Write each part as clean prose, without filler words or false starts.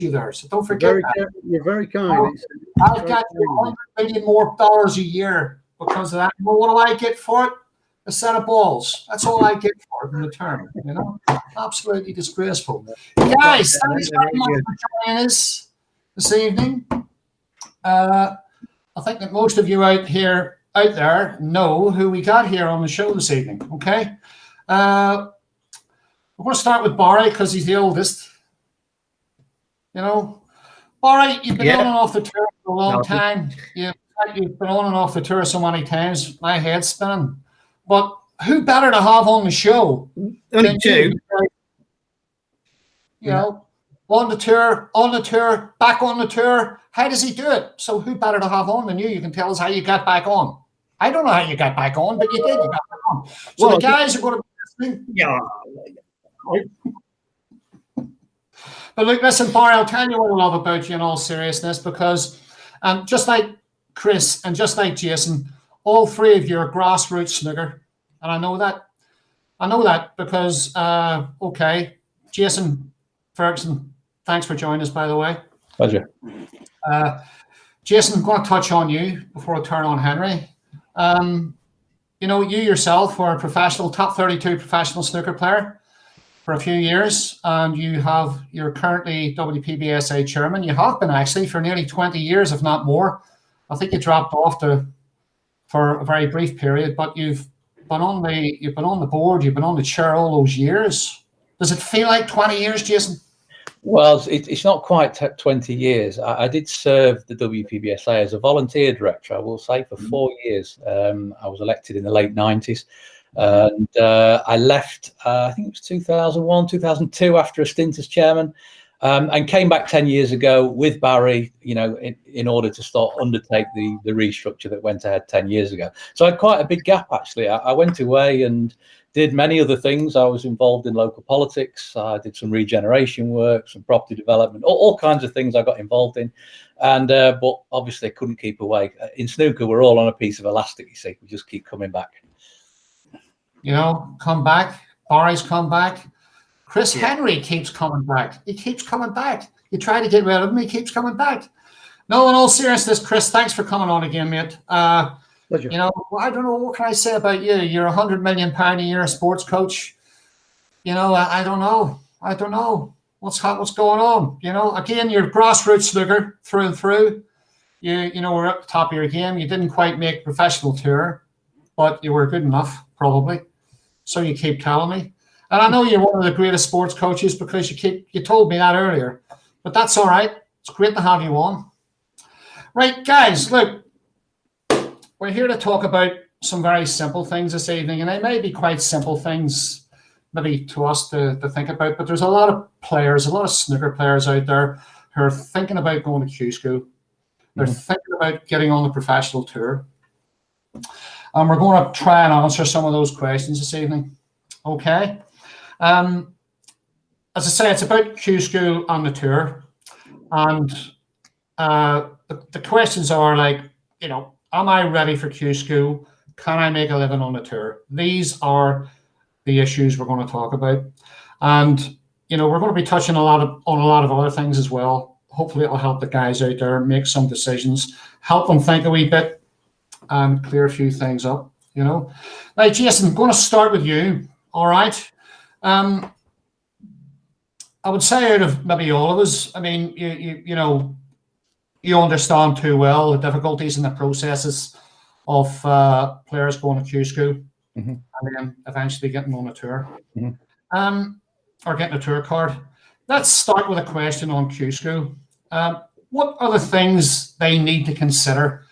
you there, so don't forget that. You're very kind. I've got you $100 million more a year because of that. Well, what do I get for it? A set of balls. That's all I get for it in return. You know, absolutely disgraceful. Guys, thanks very much for joining us this evening. I think that most of you out there know who we got here on the show this evening. Okay, we're going to start with Barry because he's the oldest. You know, Barry, you've been on and off the tour for a long time. You've been on and off the tour so many times. My head's spinning. But who better to have on the show than you? You know, on the tour, back on the tour. How does he do it? So who better to have on than you? You can tell us how you got back on. I don't know how you got back on, but you did. You got back on. So the guys are going to be listening. Yeah. But look, listen, Barry, I'll tell you what I love about you in all seriousness, because just like Chris and just like Jason, all three of you are grassroots snooker. And I know that because, okay, Jason Ferguson, thanks for joining us, by the way. Pleasure. Jason, I'm going to touch on you before I turn on Henry. You know, you yourself were a top 32 professional snooker player for a few years, and you're currently WPBSA chairman. You have been actually for nearly 20 years, if not more. I think you dropped off for a very brief period, but you've been on the board, you've been on the chair all those years. Does it feel like 20 years, Jason? Well, it's not quite 20 years. I did serve the WPBSA as a volunteer director, I will say, for 4 years. I was elected in the late 90s. And I left, I think it was 2001, 2002, after a stint as chairman, and came back 10 years ago with Barry, you know, in order to undertake the restructure that went ahead 10 years ago. So I had quite a big gap, actually. I went away and did many other things. I was involved in local politics. I did some regeneration work, some property development, all kinds of things I got involved in. And but obviously I couldn't keep away. In snooker, we're all on a piece of elastic, you see. We just keep coming back. You know, come back. Barry's come back. Chris Henry keeps coming back. He keeps coming back. You try to get rid of him, he keeps coming back. No, in all seriousness, Chris, thanks for coming on again, mate. You know, I don't know, what can I say about you? You're $100 million a year sports coach. You know, I don't know. What's going on? You know, again, you're grassroots snooker through and through. You know, we're at the top of your game. You didn't quite make professional tour, but you were good enough, probably. So you keep telling me. And I know you're one of the greatest sports coaches because you told me that earlier. But that's all right. It's great to have you on. Right, guys, look, we're here to talk about some very simple things this evening, and they may be quite simple things maybe to us to think about, but there's a lot of players, a lot of snooker players out there who are thinking about going to Q school. They're thinking about getting on the professional tour. And we're going to try and answer some of those questions this evening. Okay. As I say, it's about Q school and the tour. And the questions are like, you know, am I ready for Q school? Can I make a living on the tour? These are the issues we're going to talk about. And, you know, we're going to be touching on a lot of other things as well. Hopefully it'll help the guys out there make some decisions, help them think a wee bit and clear a few things up, you know. Now, Jason, I'm going to start with you. All right. I would say out of maybe all of us, I mean, you know, you understand too well the difficulties and the processes of players going to Q school and then eventually getting on a tour or getting a tour card. Let's start with a question on Q school. What are the things they need to consider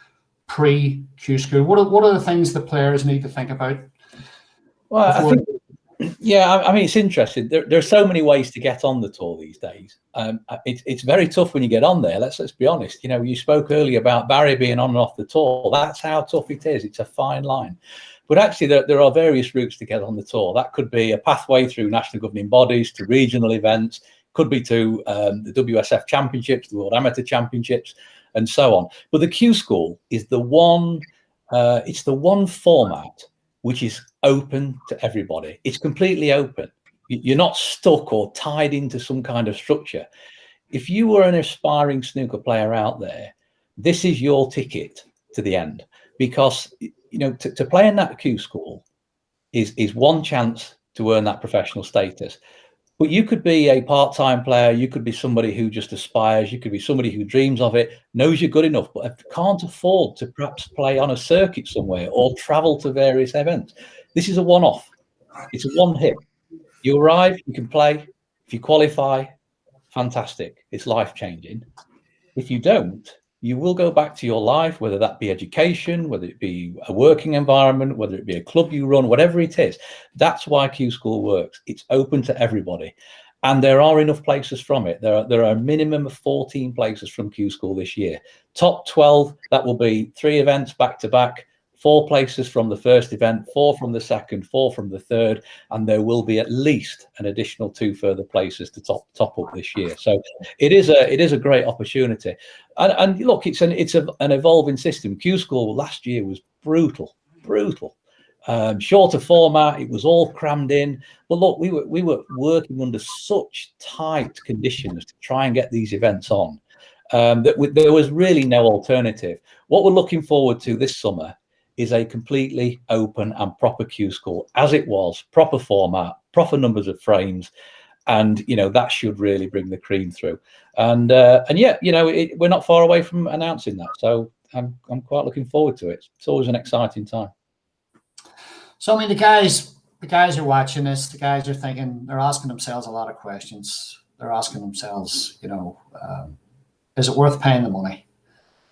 pre-Q school? What are the things the players need to think about? Well, I think, I mean, it's interesting. There are so many ways to get on the tour these days. It's very tough when you get on there. Let's be honest. You know, you spoke earlier about Barry being on and off the tour. That's how tough it is. It's a fine line. But actually, there are various routes to get on the tour. That could be a pathway through national governing bodies to regional events. Could be to the WSF Championships, the World Amateur Championships, and so on. But the Q School is the one. It's the one format which is open to everybody. It's completely open. You're not stuck or tied into some kind of structure. if you were an aspiring snooker player out there, this is your ticket to the end, because to play in that Q school is one chance to earn that professional status. But you could be a part-time player, you could be somebody who just aspires, you could be somebody who dreams of it, knows you're good enough, but can't afford to perhaps play on a circuit somewhere or travel to various events. This is a one-off. It's a one hit. You arrive, you can play. If you qualify, fantastic. It's life-changing. If you don't, you will go back to your life, whether that be education, whether it be a working environment, whether it be a club you run, whatever it is. That's why Q School works. It's open to everybody. And there are enough places from it. There are a minimum of 14 places from Q School this year. Top 12, that will be 3 events back to back, 4 places from the first event, 4 from the second, 4 from the third, and there will be at least an additional 2 further places to top up this year. So it is a great opportunity. And look, it's an evolving system. Q School last year was brutal. Shorter format, it was all crammed in. But look, we were working under such tight conditions to try and get these events on that there was really no alternative. What we're looking forward to this summer is a completely open and proper Q School, as it was, proper format, proper numbers of frames, and that should really bring the cream through. And yeah, we're not far away from announcing that, so I'm quite looking forward to it. It's always an exciting time. So I mean, the guys are watching this. The guys are thinking, they're asking themselves a lot of questions. They're asking themselves, is it worth paying the money?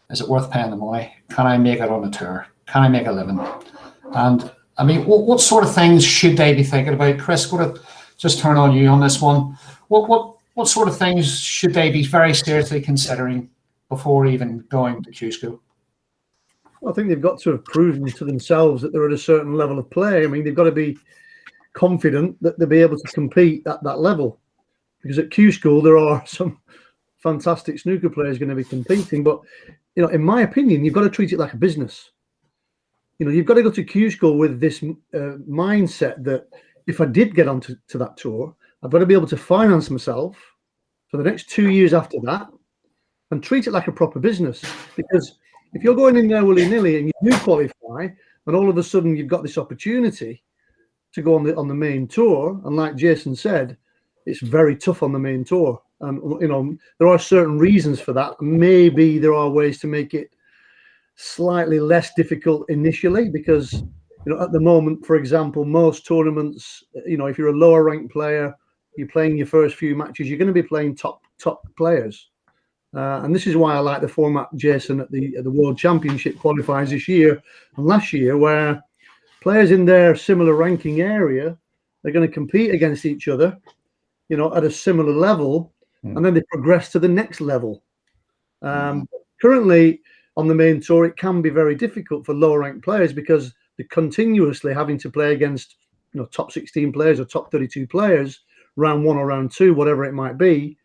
Is it worth paying the money? Can I make it on a tour? Can I make a living? And I mean, what sort of things should they be thinking about? Chris, going to just turn on you on this one. What sort of things should they be very seriously considering before even going to Q School? I think they've got to have proven to themselves that they're at a certain level of play. I mean, they've got to be confident that they'll be able to compete at that level. Because at Q School, there are some fantastic snooker players going to be competing. But, in my opinion, you've got to treat it like a business. You've got to go to Q School with this mindset that if I did get onto that tour, I've got to be able to finance myself for the next 2 years after that and treat it like a proper business. Because if you're going in there willy-nilly and you do qualify, and all of a sudden you've got this opportunity to go on the main tour, and like Jason said, it's very tough on the main tour. And there are certain reasons for that. Maybe there are ways to make it slightly less difficult initially, because at the moment, for example, most tournaments, if you're a lower ranked player, you're playing your first few matches, you're going to be playing top players. And this is why I like the format, Jason, at the World Championship qualifiers this year and last year, where players in their similar ranking area, they're going to compete against each other, at a similar level, and then they progress to the next level. Currently, on the main tour, it can be very difficult for lower ranked players because they're continuously having to play against top 16 players or top 32 players, round 1 or round 2, whatever it might be.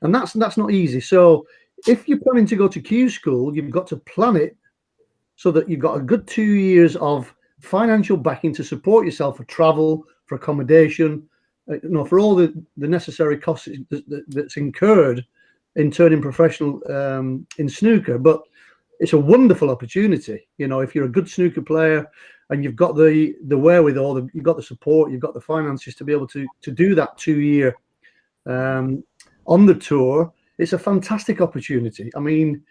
And that's not easy. So if you're planning to go to Q School, you've got to plan it so that you've got a good 2 years of financial backing to support yourself for travel, for accommodation, for all the necessary costs that's incurred in turning professional in snooker. But it's a wonderful opportunity. If you're a good snooker player and you've got the wherewithal, you've got the support, you've got the finances to be able to do that 2 year on the tour, it's a fantastic opportunity. I mean,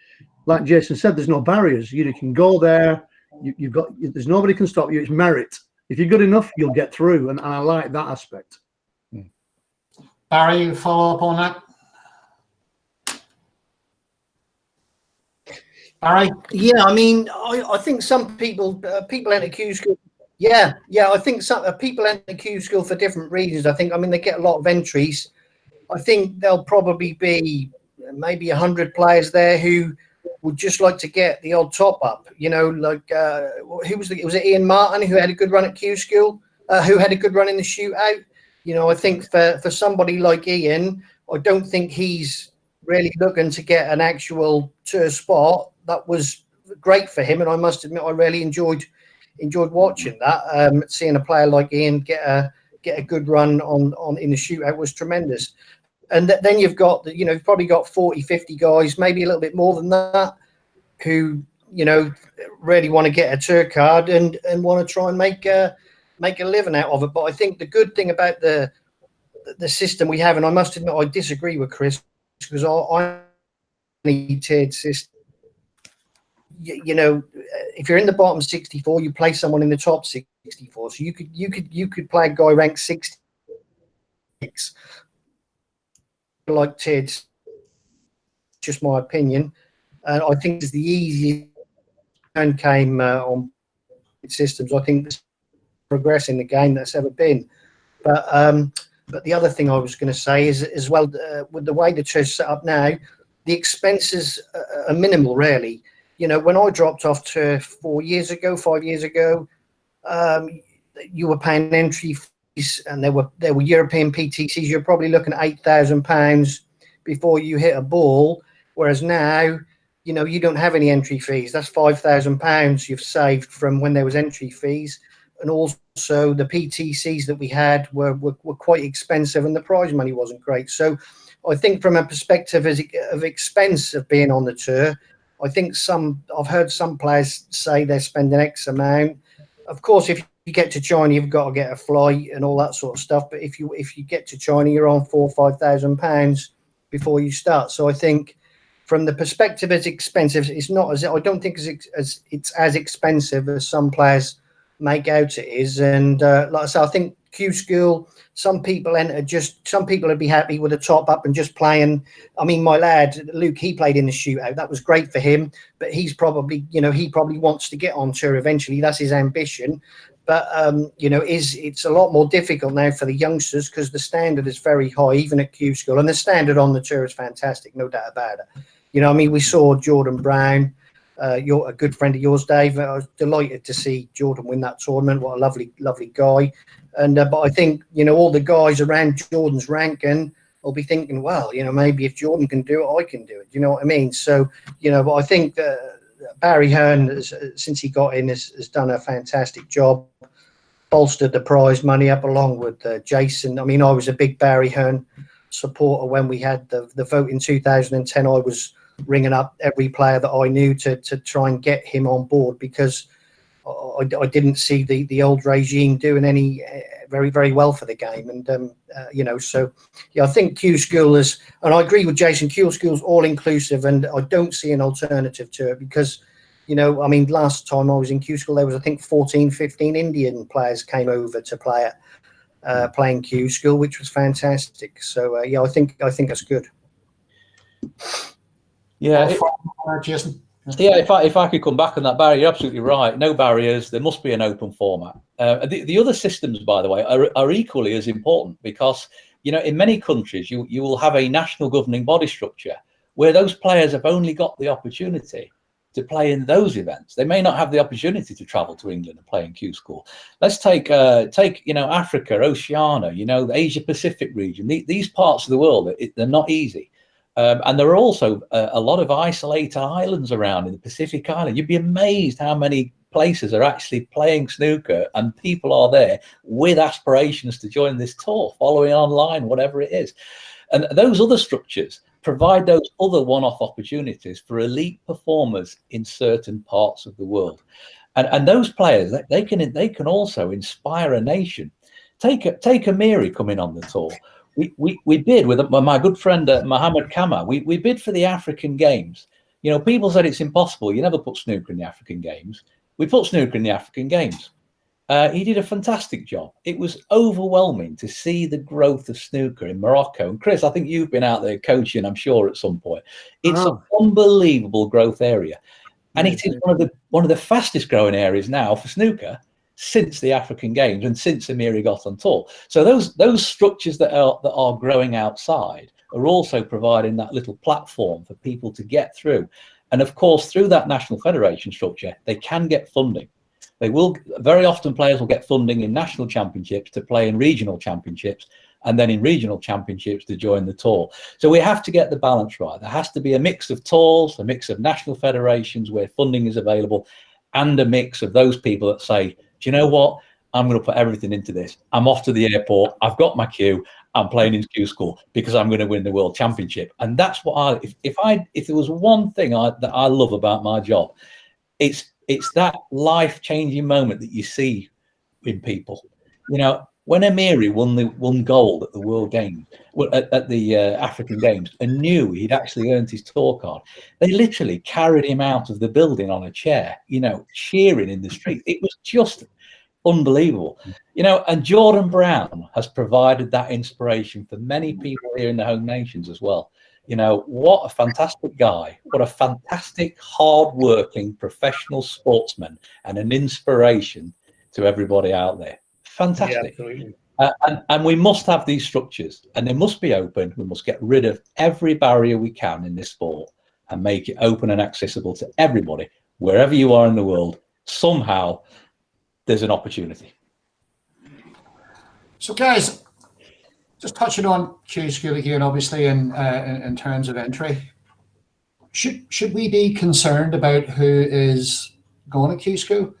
like Jason said, there's no barriers. You can go there. There's nobody can stop you. It's merit. If you're good enough, you'll get through, and I like that aspect. Barry, you follow up on that? Barry? Yeah, I mean, I think some people enter Q School. Yeah, I think some people enter Q School for different reasons. They get a lot of entries. I think there'll probably be maybe 100 players there who would just like to get the odd top up. Who was it? Was it Ian Martin who had a good run at Q School? Who had a good run in the shootout? I think for somebody like Ian, I don't think he's really looking to get an actual tour spot. That was great for him, and I must admit I really enjoyed watching that. Seeing a player like Ian get a good run on in the shootout was tremendous. And then you've got, you've probably got 40, 50 guys, maybe a little bit more than that, who, really want to get a tour card and want to try and make a living out of it. But I think the good thing about the system we have, and I must admit I disagree with Chris, because I tiered system. If you're in the bottom 64, you play someone in the top 64. So you could play a guy ranked 66, like tiered. Just my opinion, and I think it's the easiest and came on systems. I think it's progressing the game that's ever been. But the other thing I was going to say is, as well, with the way the tour's set up now, the expenses are minimal, really. When I dropped off to 5 years ago, you were paying entry fees, and there were European PTCs. You're probably looking at £8,000 before you hit a ball, whereas now, you don't have any entry fees. That's £5,000 you've saved from when there was entry fees. And also the PTCs that we had were quite expensive, and the prize money wasn't great. So I think from a perspective of expense of being on the tour, I think I've heard some players say they're spending X amount. Of course, if you get to China, you've got to get a flight and all that sort of stuff. But if you get to China, you're on £4,000 or £5,000 before you start. So I think from the perspective as expensive, it's not as, I don't think it's as expensive as some players make out it is. And like I said, I think Q School, some people would be happy with a top up and just playing. I mean, my lad Luke, he played in the shootout. That was great for him, but he's probably, he probably wants to get on tour eventually. That's his ambition. But it's a lot more difficult now for the youngsters, because the standard is very high, even at Q School, and the standard on the tour is fantastic, no doubt about it. We saw Jordan Brown, you're a good friend of yours, Dave. I was delighted to see Jordan win that tournament. What a lovely, lovely guy. And but I think all the guys around Jordan's ranking will be thinking, well, maybe if Jordan can do it, I can do it. You know what I mean? So but I think Barry Hearn, since he got in, has done a fantastic job, bolstered the prize money up along with Jason. I mean, I was a big Barry Hearn supporter when we had the vote in 2010. I was ringing up every player that I knew to try and get him on board, because I didn't see the old regime doing any very, very well for the game. And, so, I think Q School is, and I agree with Jason, Q School is all inclusive, and I don't see an alternative to it, because, I mean, last time I was in Q School, there was, I think, 14, 15 Indian players came over to play at playing Q School, which was fantastic. So, I think that's good. Yeah, Jason. Yeah, if I could come back on that, Barry, you're absolutely right. No barriers. There must be an open format. The other systems, by the way, are equally as important, because in many countries you will have a national governing body structure where those players have only got the opportunity to play in those events. They may not have the opportunity to travel to England and play in Q School. Let's take Africa, Oceania, the Asia Pacific region. These parts of the world, they're not easy. And there are also a lot of isolated islands around in the Pacific Island. You'd be amazed how many places are actually playing snooker, and people are there with aspirations to join this tour, following online, whatever it is. And those other structures provide those other one-off opportunities for elite performers in certain parts of the world. And those players, they can also inspire a nation. Take Amiri coming on the tour. We bid with my good friend Mohammed Kama. We bid for the African Games. People said it's impossible. You never put snooker in the African Games. We put snooker in the African Games. He did a fantastic job. It was overwhelming to see the growth of snooker in Morocco. And Chris, I think you've been out there coaching, I'm sure, at some point. It's an unbelievable growth area, and it is one of the fastest growing areas now for snooker since the African Games and since Amiri got on tour. So those structures that are growing outside are also providing that little platform for people to get through. And of course, through that national federation structure, they can get funding. They will, very often players will get funding in national championships to play in regional championships, and then in regional championships to join the tour. So we have to get the balance right. There has to be a mix of tours, a mix of national federations where funding is available, and a mix of those people that say, do you know what? I'm going to put everything into this. I'm off to the airport. I've got my queue. I'm playing in Q School because I'm going to win the world championship. And that's what if there was one thing that I love about my job, it's that life-changing moment that you see in people. You know, when Amiri won gold at the World Games, at the African Games, and knew he'd actually earned his tour card, they literally carried him out of the building on a chair, you know, cheering in the street. It was just unbelievable, you know. And Jordan Brown has provided that inspiration for many people here in the home nations as well. You know, what a fantastic guy, what a fantastic, hard-working professional sportsman, and an inspiration to everybody out there. Fantastic. Yeah, and we must have these structures, and they must be open. We must get rid of every barrier we can in this sport and make it open and accessible to everybody, wherever you are in the world. Somehow there's an opportunity. So guys, just touching on Q School again, obviously in terms of entry, should we be concerned about who is going to Q School?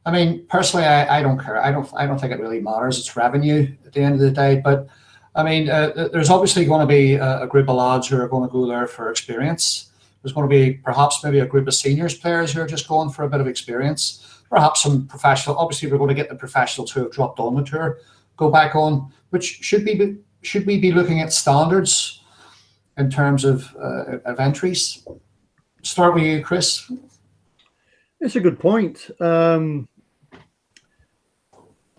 I mean, personally, I don't care. I don't think it really matters. It's revenue at the end of the day. But I mean, there's obviously going to be a group of lads who are going to go there for experience. There's going to be perhaps maybe a group of seniors players who are just going for a bit of experience. Perhaps some professional. Obviously, we're going to get the professionals who have dropped on the tour go back on. But should we be looking at standards in terms of entries? Start with you, Chris. It's a good point.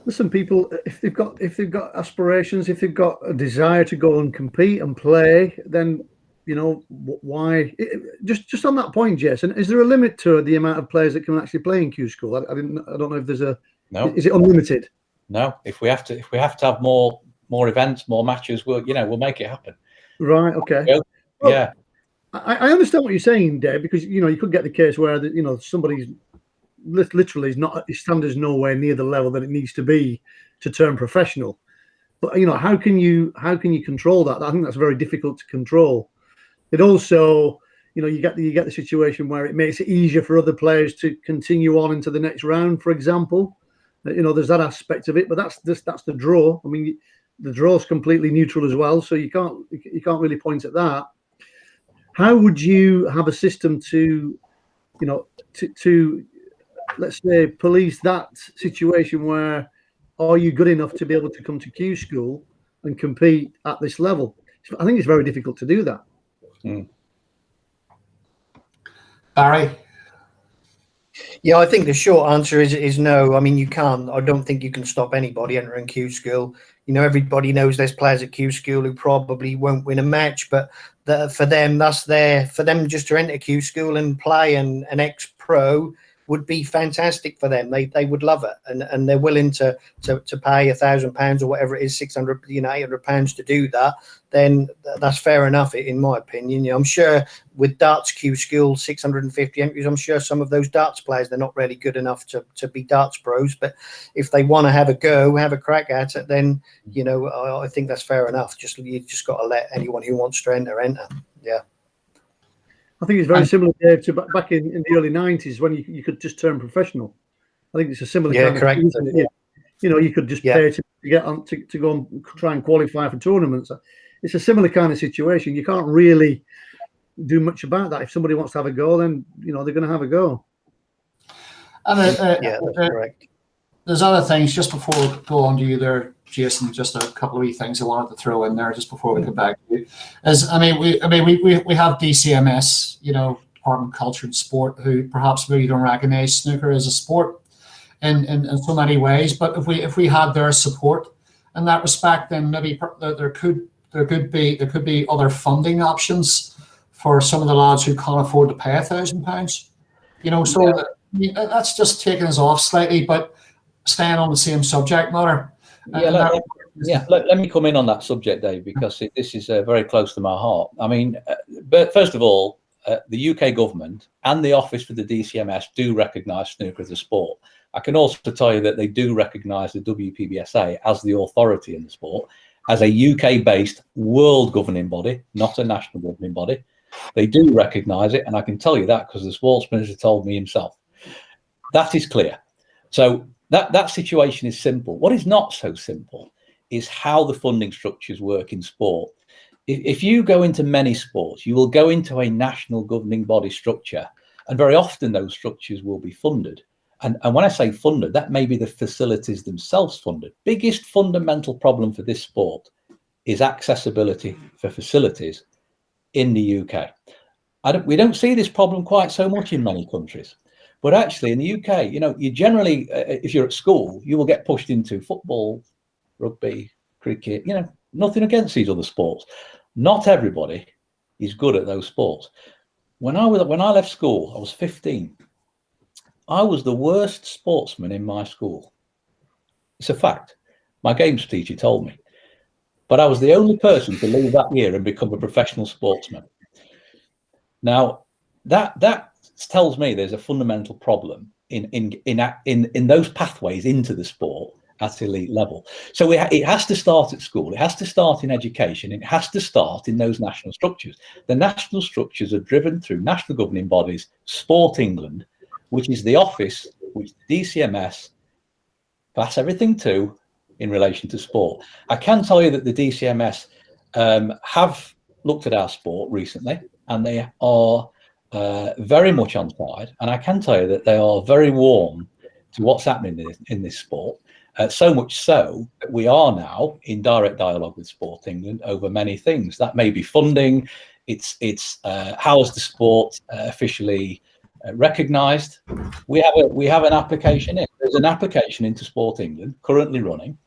Listen, people, if they've got aspirations, if they've got a desire to go and compete and play, then you know why. Just on that point, Jason, is there a limit to the amount of players that can actually play in Q School? I don't know if there's a. No. Is it unlimited? No. If we have to have more events, more matches, we'll make it happen. Right. Okay. Yeah. I understand what you're saying, Dave, because you know you could get the case where somebody's literally his standards nowhere near the level that it needs to be to turn professional. But you know, how can you control that? I think that's very difficult to control. It also, you know, you get the situation where it makes it easier for other players to continue on into the next round, for example. You know, there's that aspect of it, but that's the draw. I mean, the draw's completely neutral as well, so you can't really point at that. How would you have a system to let's say police that situation where are you good enough to be able to come to Q School and compete at this level? I think it's very difficult to do that. Barry? Yeah, I think the short answer is no. I mean, you can't. I don't think you can stop anybody entering Q School. You know, everybody knows there's players at Q School who probably won't win a match, but for them, for them just to enter Q School and play an ex-pro would be fantastic for them. They would love it, and they're willing to pay £1,000 or whatever it is, 600, £800 to do that. Then that's fair enough, in my opinion. You know, I'm sure with darts Q School 650 entries, I'm sure some of those darts players, they're not really good enough to be darts pros. But if they want to have a crack at it, then you know I think that's fair enough. You just got to let anyone who wants to enter. Yeah. I think it's very similar, Dave, to back in the early 90s when you could just turn professional. I think it's a similar kind of thing, isn't it? You know, you could just pay to get on to go and try and qualify for tournaments. It's a similar kind of situation. You can't really do much about that. If somebody wants to have a go, then you know they're going to have a go. And yeah, that's correct. There's other things just before we go on to you there, Jason. Just a couple of wee things I wanted to throw in there just before we come back to you. We have DCMS, you know, Department of Culture and Sport, who perhaps maybe don't recognise snooker as a sport in so many ways. But if we had their support in that respect, then maybe there could be other funding options for some of the lads who can't afford to pay £1,000. You know, so that's just taking us off slightly, but staying on the same subject matter. Let me come in on that subject, Dave, because this is very close to my heart. I mean, but first of all, the UK government and the Office for the DCMS do recognise snooker as a sport. I can also tell you that they do recognise the WPBSA as the authority in the sport, as a UK-based world governing body, not a national governing body. They do recognise it, and I can tell you that because the sports minister told me himself. That is clear. So that situation is simple. What is not so simple is how the funding structures work in sport. If you go into many sports, you will go into a national governing body structure, and very often those structures will be funded. And when I say funded, that may be the facilities themselves funded. Biggest fundamental problem for this sport is accessibility for facilities in the UK. We don't see this problem quite so much in many countries, but actually in the UK, you generally, if you're at school, you will get pushed into football, rugby, cricket, nothing against these other sports. Not everybody is good at those sports. When I left school, I was 15. I was the worst sportsman in my school. It's a fact. My games teacher told me. But I was the only person to leave that year and become a professional sportsman. Now, that tells me there's a fundamental problem in those pathways into the sport at elite level. So it has to start at school. It has to start in education. It has to start in those national structures. The national structures are driven through national governing bodies, Sport England, which is the office which the DCMS pass everything to in relation to sport. I can tell you that the DCMS have looked at our sport recently, and they are very much on side. And I can tell you that they are very warm to what's happening in this sport. So much so that we are now in direct dialogue with Sport England over many things. That may be funding. It's how is the sport officially recognised? We have an application in. There's an application into Sport England currently running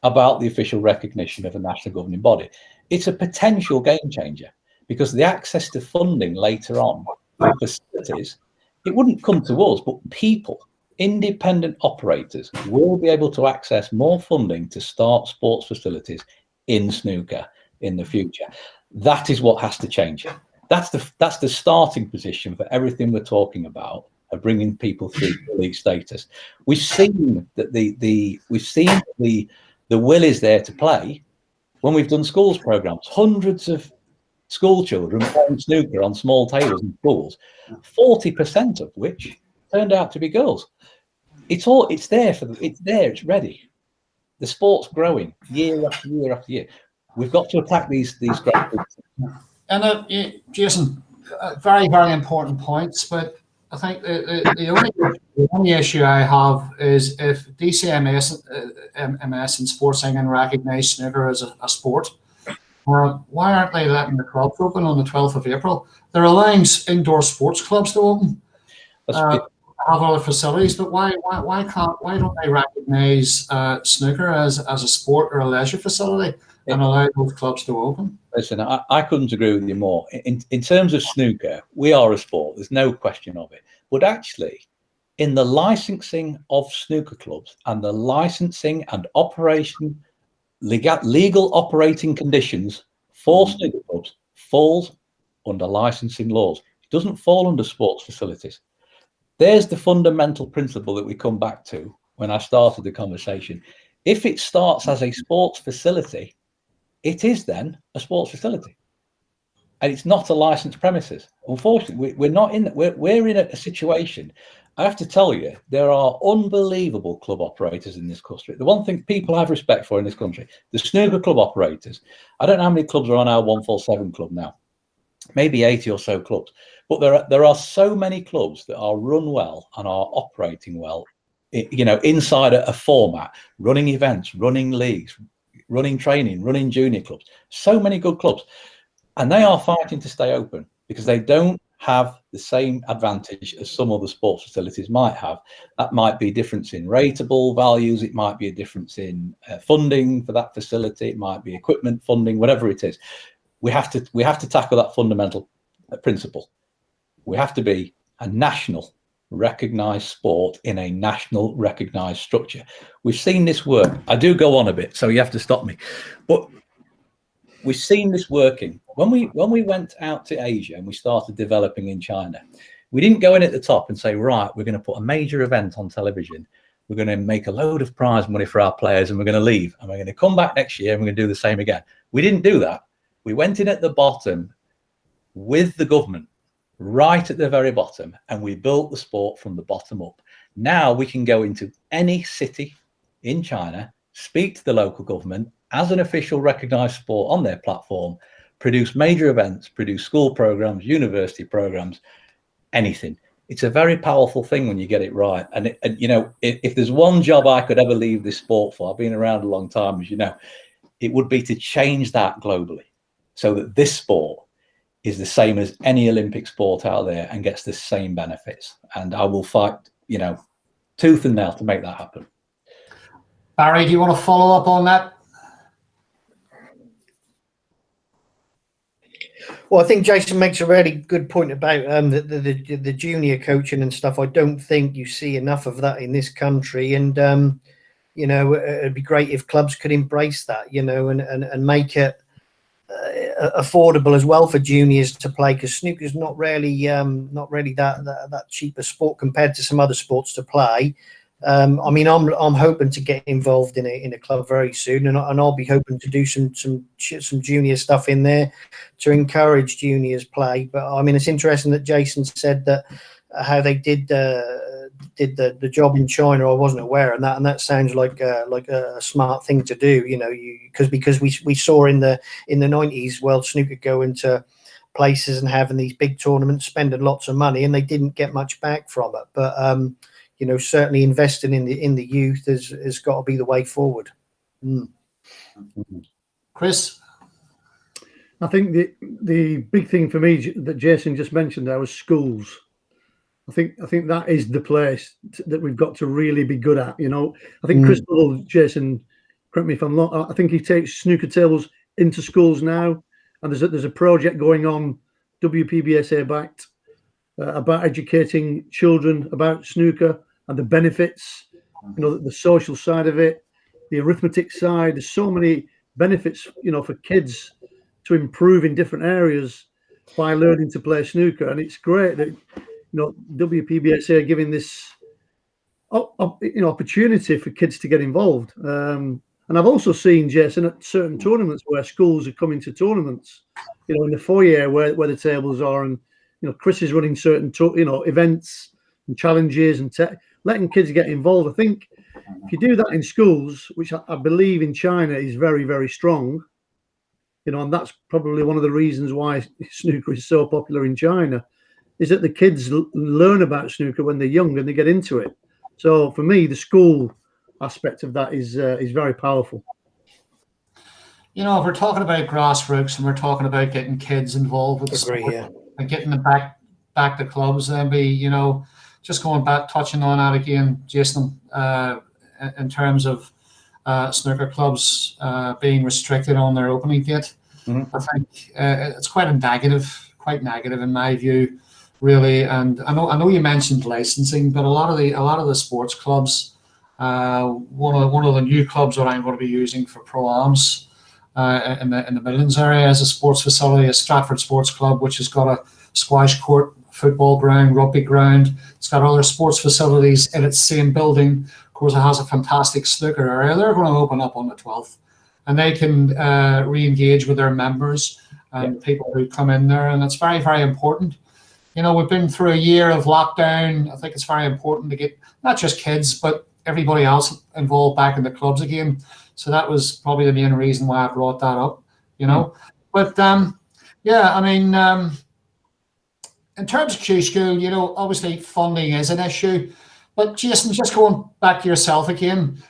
about the official recognition of a national governing body. It's a potential game changer because the access to funding later on for facilities, it wouldn't come to us, but people, independent operators will be able to access more funding to start sports facilities in snooker in the future. That is what has to change. That's the starting position for everything we're talking about of bringing people through elite status. We've seen that the will is there to play when we've done schools programs. Hundreds of school children playing snooker on small tables in schools, 40% of which turned out to be girls. It's there, it's ready. The sport's growing year after year after year. We've got to attack these great groups. And Jason, very, very important points, but I think the only issue I have is if DCMS and Sports England recognise snooker as a sport, why aren't they letting the clubs open on the 12th of April? They're allowing indoor sports clubs to open, have other facilities, but why don't they recognise snooker as a sport or a leisure facility and allow those clubs to open? Listen, I couldn't agree with you more. In terms of snooker, we are a sport. There's no question of it. But actually, in the licensing of snooker clubs and the licensing and operation, legal operating conditions for snooker clubs falls under licensing laws. It doesn't fall under sports facilities. There's the fundamental principle that we come back to when I started the conversation. If it starts as a sports facility, it is then a sports facility, and it's not a licensed premises. Unfortunately, we're in a situation. I have to tell you, there are unbelievable club operators in this country. The one thing people have respect for in this country, the snooker club operators. I don't know how many clubs are on our 147 club now, maybe 80 or so clubs, but there are so many clubs that are run well and are operating well, inside a format, running events, running leagues, running training, running junior clubs, so many good clubs, and they are fighting to stay open because they don't have the same advantage as some other sports facilities might have. That might be a difference in rateable values, it might be a difference in funding for that facility, it might be equipment funding, whatever it is. We have to tackle that fundamental principle. We have to be a national recognized sport in a national recognized structure. We've seen this work. I do go on a bit, so you have to stop me, but we've seen this working. When we went out to Asia and we started developing in China, we didn't go in at the top and say, right, we're going to put a major event on television, we're going to make a load of prize money for our players, and we're going to leave, and we're going to come back next year and we're going to do the same again. We didn't do that. We went in at the bottom with the government, right at the very bottom, and we built the sport from the bottom up. Now we can go into any city in China, speak to the local government, as an official recognised sport on their platform, produce major events, produce school programs, university programs, anything. It's a very powerful thing when you get it right. And you know, if there's one job I could ever leave this sport for, I've been around a long time, as you know, it would be to change that globally so that this sport is the same as any Olympic sport out there and gets the same benefits. And I will fight, you know, tooth and nail to make that happen. Barry, do you want to follow up on that? Well, I think Jason makes a really good point about the junior coaching and stuff. I don't think you see enough of that in this country, and you know, it'd be great if clubs could embrace that, you know, and make it affordable as well for juniors to play, because snooker's not really that cheap a sport compared to some other sports to play. I mean, I'm hoping to get involved in a club very soon, and I'll be hoping to do some junior stuff in there to encourage juniors play. But I mean, it's interesting that Jason said that how they did the job in China. I wasn't aware of that, and that sounds like a smart thing to do. You know, because we saw in the 90s World Snooker go into places and having these big tournaments, spending lots of money, and they didn't get much back from it. But you know, certainly investing in the youth has got to be the way forward. Chris? I think the big thing for me that Jason just mentioned there was schools. I think that is the place that we've got to really be good at. You know, I think Chris Little, Jason, correct me if I'm wrong, I think he takes snooker tables into schools now, and there's a project going on, WPBSA backed, about educating children about snooker and the benefits, you know, the social side of it, the arithmetic side. There's so many benefits, you know, for kids to improve in different areas by learning to play snooker. And it's great that, you know, WPBSA are giving this opportunity for kids to get involved. And I've also seen, Jason, at certain tournaments where schools are coming to tournaments, you know, in the foyer where the tables are, and you know, Chris is running certain events and challenges and letting kids get involved. I think if you do that in schools, which I believe in China is very, very strong, you know, and that's probably one of the reasons why snooker is so popular in China, is that the kids learn about snooker when they're young and they get into it. So for me, the school aspect of that is very powerful. You know, if we're talking about grassroots and we're talking about getting kids involved with the sport and getting them back to clubs, then you know, just going back, touching on that again, Jason, in terms of snooker clubs being restricted on their opening date, I think it's quite negative in my view, really. And I know you mentioned licensing, but a lot of the sports clubs, one of the new clubs that I'm going to be using for pro-ams in the Midlands area is a sports facility, a Stratford Sports Club, which has got a squash court, football ground, rugby ground. It's got other sports facilities in its same building. Of course, it has a fantastic snooker area. They're going to open up on the 12th, and they can re-engage with their members and people who come in there, and it's very, very important. You know, we've been through a year of lockdown. I think it's very important to get not just kids, but everybody else involved back in the clubs again. So that was probably the main reason why I brought that up, you know. But yeah, I mean, in terms of Q School, you know, obviously funding is an issue. But Jason, just going back to yourself again,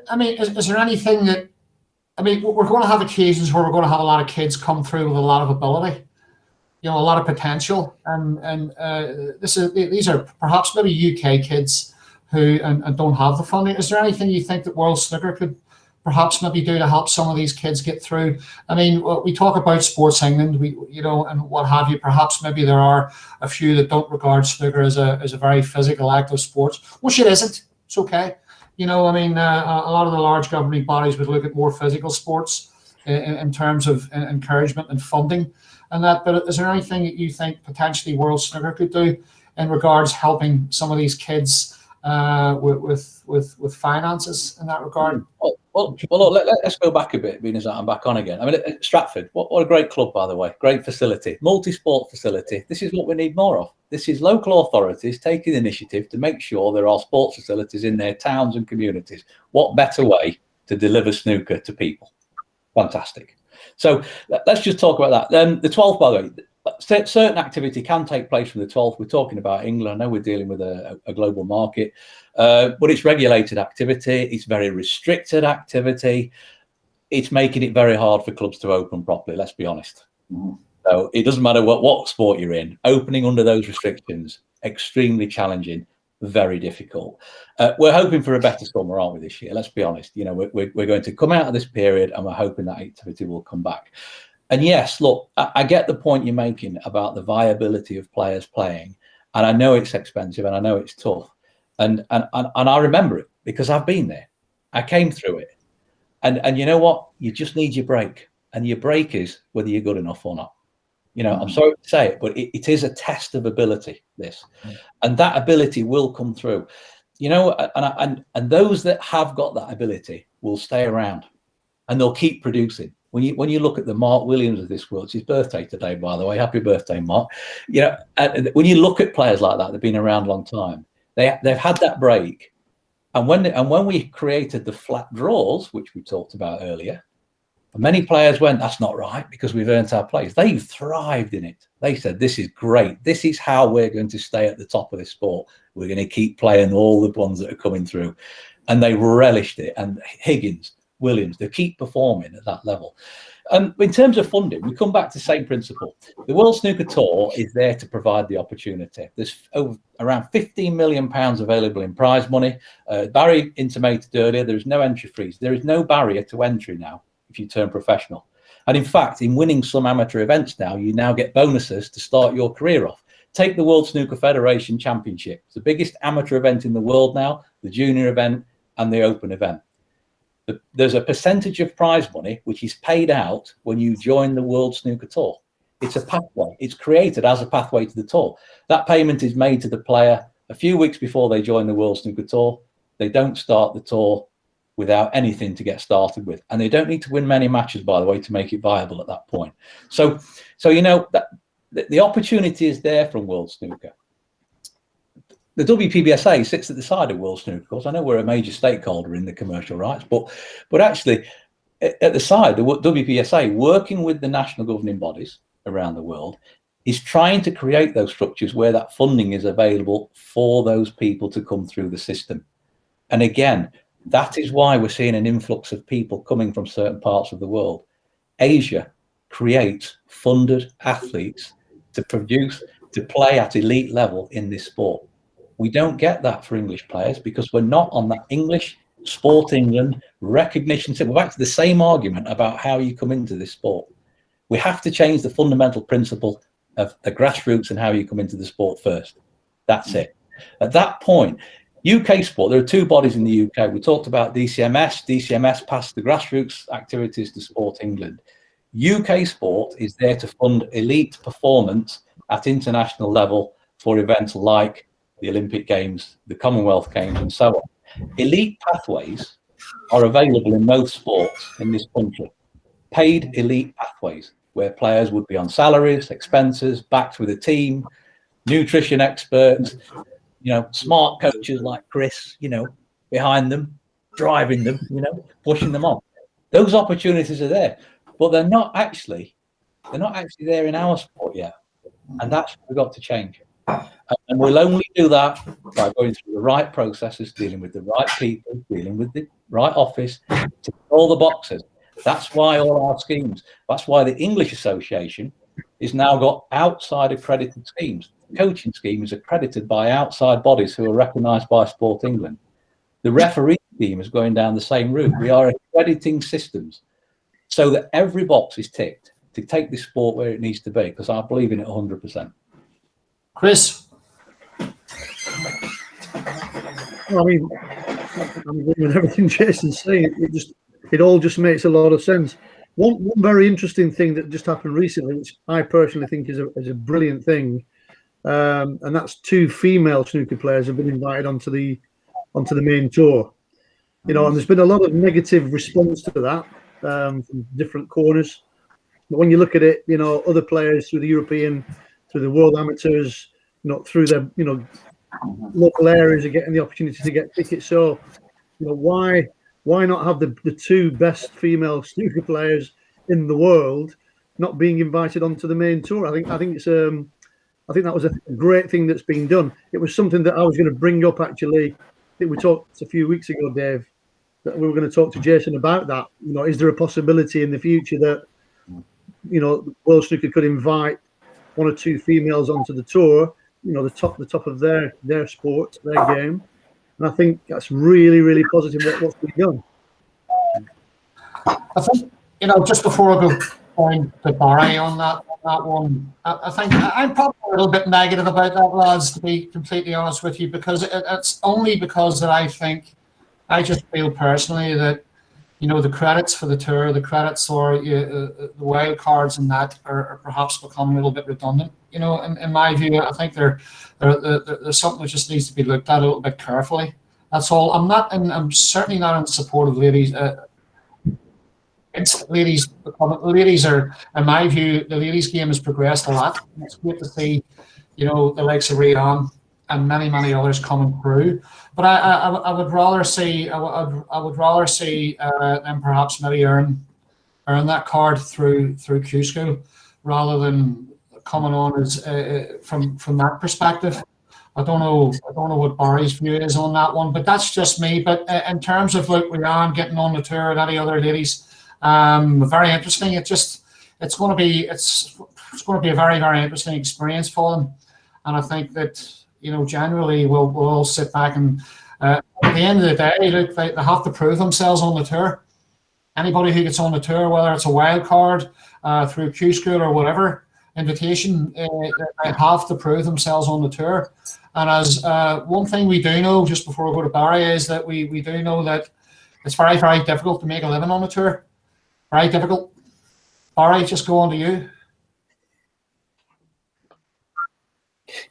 I mean, is there anything that, I mean, we're going to have occasions where we're going to have a lot of kids come through with a lot of ability, you know, a lot of potential, and these are perhaps maybe UK kids who and don't have the funding. Is there anything you think that World Snooker could perhaps maybe do to help some of these kids get through? I mean, we talk about Sports England, you know, and what have you. Perhaps maybe there are a few that don't regard snooker as a very physical, active sport, which it isn't. It's okay. You know, I mean, a lot of the large governing bodies would look at more physical sports in terms of encouragement and funding and that. But is there anything that you think potentially World Snooker could do in regards helping some of these kids with finances in that regard? Well, let's go back a bit, being as I'm back on again. I mean, Stratford, what a great club, by the way. Great facility, multi-sport facility. This is what we need more of. This is local authorities taking initiative to make sure there are sports facilities in their towns and communities. What better way to deliver snooker to people? Fantastic. So let's just talk about that. The 12th, by the way, certain activity can take place from the 12th. We're talking about England. I know we're dealing with a global market, but it's regulated activity. It's very restricted activity. It's making it very hard for clubs to open properly. Let's be honest. So it doesn't matter what sport you're in. Opening under those restrictions, extremely challenging, very difficult. We're hoping for a better summer, aren't we, this year? Let's be honest. You know, we're going to come out of this period, and we're hoping that activity will come back. And yes, look, I get the point you're making about the viability of players playing, and I know it's expensive, and I know it's tough, and I remember it because I've been there. I came through it, and you know what? You just need your break, and your break is whether you're good enough or not. You know, I'm sorry to say it, but it is a test of ability, this, and that ability will come through. You know, and those that have got that ability will stay around, and they'll keep producing. When you look at the Mark Williams of this world, it's his birthday today, by the way. Happy birthday, Mark. You know, when you look at players like that, they've been around a long time. They've had that break, and when we created the flat draws, which we talked about earlier. Many players went, that's not right, because we've earned our place. They thrived in it. They said, this is great. This is how we're going to stay at the top of this sport. We're going to keep playing all the ones that are coming through. And they relished it. And Higgins, Williams, they keep performing at that level. In terms of funding, we come back to the same principle. The World Snooker Tour is there to provide the opportunity. There's around £15 million available in prize money. Barry intimated earlier, there is no entry fees. There is no barrier to entry now if you turn professional. And in fact, in winning some amateur events now, you now get bonuses to start your career off. Take the World Snooker Federation Championship. It's the biggest amateur event in the world now, the junior event and the open event. There's a percentage of prize money which is paid out when you join the World Snooker Tour. It's a pathway. It's created as a pathway to the tour. That payment is made to the player a few weeks before they join the World Snooker Tour. They don't start the tour without anything to get started with, and they don't need to win many matches, by the way, to make it viable at that point. So you know that the opportunity is there from World Snooker. The WPBSA sits at the side of World Snooker, of course. I know we're a major stakeholder in the commercial rights, but actually at the side, the WPBSA, working with the national governing bodies around the world, is trying to create those structures where that funding is available for those people to come through the system. And again, that is why we're seeing an influx of people coming from certain parts of the world. Asia creates funded athletes to play at elite level in this sport. We don't get that for English players because we're not on that English Sport England recognition. So we're back to the same argument about how you come into this sport. We have to change the fundamental principle of the grassroots and how you come into the sport first. That's it. At that point, UK sport, there are two bodies in the UK. We talked about DCMS. DCMS passed the grassroots activities to Sport England. UK sport is there to fund elite performance at international level for events like the Olympic Games, the Commonwealth Games, and so on. Elite pathways are available in most sports in this country. Paid elite pathways where players would be on salaries, expenses, backed with a team, nutrition experts, you know, smart coaches like Chris, you know, behind them, driving them, you know, pushing them on. Those opportunities are there, but they're not actually there in our sport yet. And that's what we've got to change. And we'll only do that by going through the right processes, dealing with the right people, dealing with the right office, to all the boxes. That's why all our schemes, that's why the English Association is now got outside accredited schemes. Coaching scheme is accredited by outside bodies who are recognised by Sport England. The referee scheme is going down the same route. We are accrediting systems so that every box is ticked to take this sport where it needs to be, because I believe in it 100%. Chris? Well, I mean, I'm agreeing with everything Jason's saying. It all just makes a lot of sense. One very interesting thing that just happened recently, which I personally think is a brilliant thing, and that's two female snooker players have been invited onto the main tour. You know, and there's been a lot of negative response to that from different corners. But when you look at it, you know, other players through the European, through the World Amateurs, you know, through their, you know, local areas are getting the opportunity to get tickets. So, you know, why why not have the two best female snooker players in the world not being invited onto the main tour? I think that was a great thing that's been done. It was something that I was going to bring up, actually. I think we talked a few weeks ago, Dave, that we were going to talk to Jason about that. Is there a possibility in the future that, World Snooker could invite one or two females onto the tour, the top of their sport, their game? And I think that's really, really positive what's been done. I think, just before I go on to Barry on that one, I think I'm probably a little bit negative about that, lads, to be completely honest with you, because it's only because that I just feel personally that, the credits for the tour, the credits or the wild cards and that are perhaps becoming a little bit redundant. In my view, I think there's something that just needs to be looked at a little bit carefully. That's all. I'm certainly not in support of ladies. Ladies are, in my view, the ladies' game has progressed a lot. It's great to see, the likes of Rian and many others coming through. But I would rather see them perhaps maybe earn that card through Q School rather than coming on as from that perspective. I don't know what Barry's view is on that one, but that's just me. But in terms of Rian getting on the tour and any other ladies, very interesting. It's going to be a very, very interesting experience for them, and I think that generally we'll all sit back and at the end of the day, look, they have to prove themselves on the tour. Anybody who gets on the tour, whether it's a wild card through Q School or whatever invitation, they have to prove themselves on the tour. And as one thing we do know, just before we go to Barry, is that we do know that it's very, very difficult to make a living on the tour. Very difficult. Barry, just go on to you.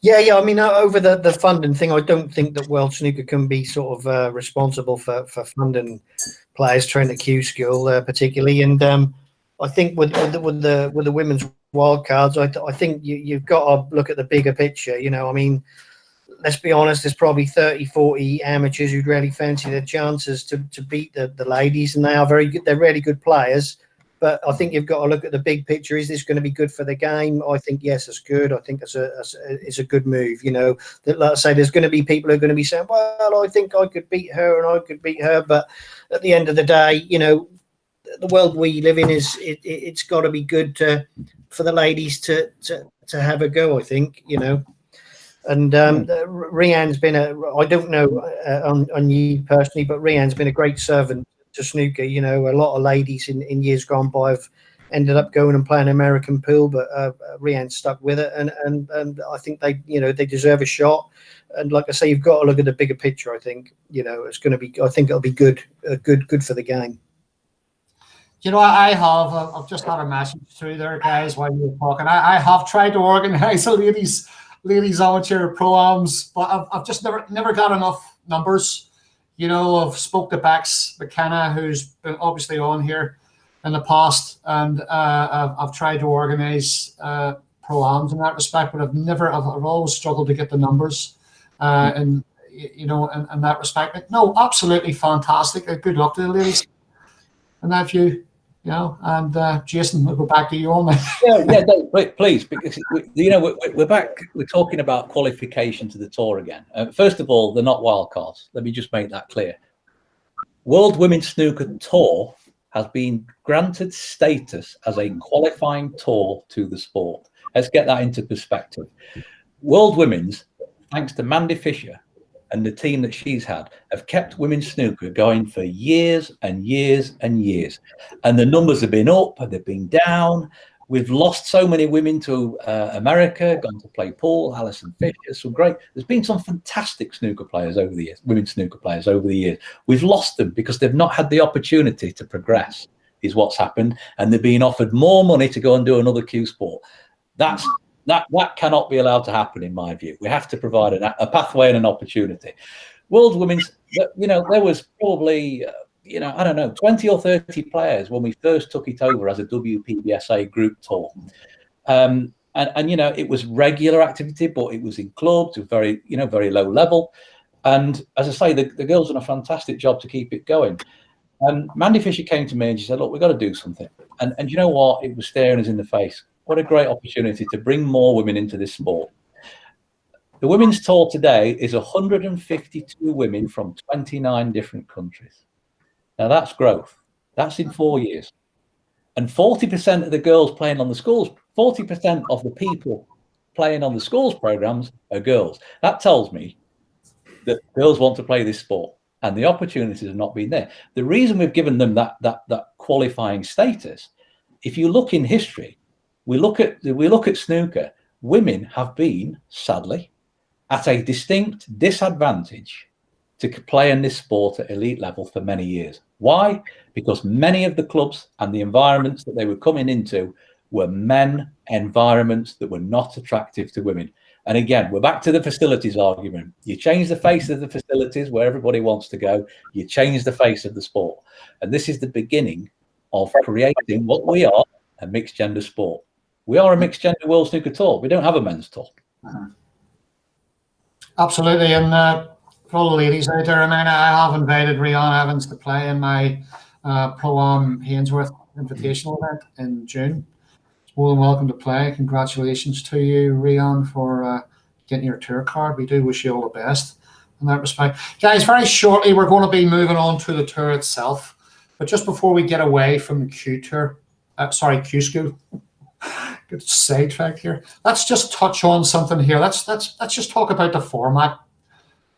Yeah. I mean, over the funding thing, I don't think that World Snooker can be sort of responsible for funding players training at Q School, particularly. And I think with the women's wildcards, I think you've got to look at the bigger picture. I mean, let's be honest, there's probably 30, 40 amateurs who'd really fancy their chances to beat the ladies, and they are very good. They're really good players. But I think you've got to look at the big picture. Is this going to be good for the game? I think, yes, it's good. I think it's a good move. That, like I say, there's going to be people who are going to be saying, well, I think I could beat her and I could beat her. But at the end of the day, the world we live in it's got to be good for the ladies to have a go, I think, And Rian's been I don't know on you personally, but Rian's been a great servant to snooker. A lot of ladies in years gone by have ended up going and playing American pool, but Rian stuck with it, and I think they deserve a shot. And like I say, you've got to look at the bigger picture. I think it's going to be. I think it'll be good for the game. I've just had a message through there, guys, while you were talking. I have tried to organise a ladies amateur pro-ams, but I've just never got enough numbers. I've spoke to Bex McKenna, who's been obviously on here in the past, and I've tried to organise pro-ams in that respect, but I've always struggled to get the numbers, in that respect. No, absolutely fantastic. Good luck to the ladies in that view. And Jason, we'll go back to you on that. Dave, please, because we're back. We're talking about qualification to the tour again. First of all, they're not wildcards. Let me just make that clear. World Women's Snooker Tour has been granted status as a qualifying tour to the sport. Let's get that into perspective. World Women's, thanks to Mandy Fisher and the team that she's had, have kept women's snooker going for years and years and years. And the numbers have been up and they've been down. We've lost so many women to America, gone to play pool, Alison Fisher, some great. There's been some fantastic snooker players over the years, women's snooker players over the years. We've lost them because they've not had the opportunity to progress, is what's happened. And they're being offered more money to go and do another Q sport. That cannot be allowed to happen, in my view. We have to provide a pathway and an opportunity. World Women's, there was probably, 20 or 30 players when we first took it over as a WPBSA group tour. And it was regular activity, but it was in clubs, it was very low level. And as I say, the girls done a fantastic job to keep it going. And Mandy Fisher came to me and she said, look, we've got to do something. And you know what? It was staring us in the face. What a great opportunity to bring more women into this sport. The women's tour today is 152 women from 29 different countries. Now that's growth. That's in 4 years. And 40% of the girls playing on the schools, 40% of the people playing on the schools programs are girls. That tells me that girls want to play this sport and the opportunities have not been there. The reason we've given them that qualifying status, if you look in history, we look at snooker, women have been, sadly, at a distinct disadvantage to play in this sport at elite level for many years. Why? Because many of the clubs and the environments that they were coming into were men environments that were not attractive to women. And again, we're back to the facilities argument. You change the face of the facilities where everybody wants to go, you change the face of the sport. And this is the beginning of creating what we are, a mixed gender sport. We are a mixed gender World Snooker Tour. We don't have a men's tour. Absolutely. And for all the ladies out there, I mean, I have invited Rhian Evans to play in my Pro-Am Hainsworth Invitational event in June. More than welcome to play. Congratulations to you, Rhian, for getting your tour card. We do wish you all the best in that respect. Guys, very shortly, we're going to be moving on to the tour itself. But just before we get away from the Q Tour, Q School, get sidetracked here. Let's just touch on something here. Let's just talk about the format,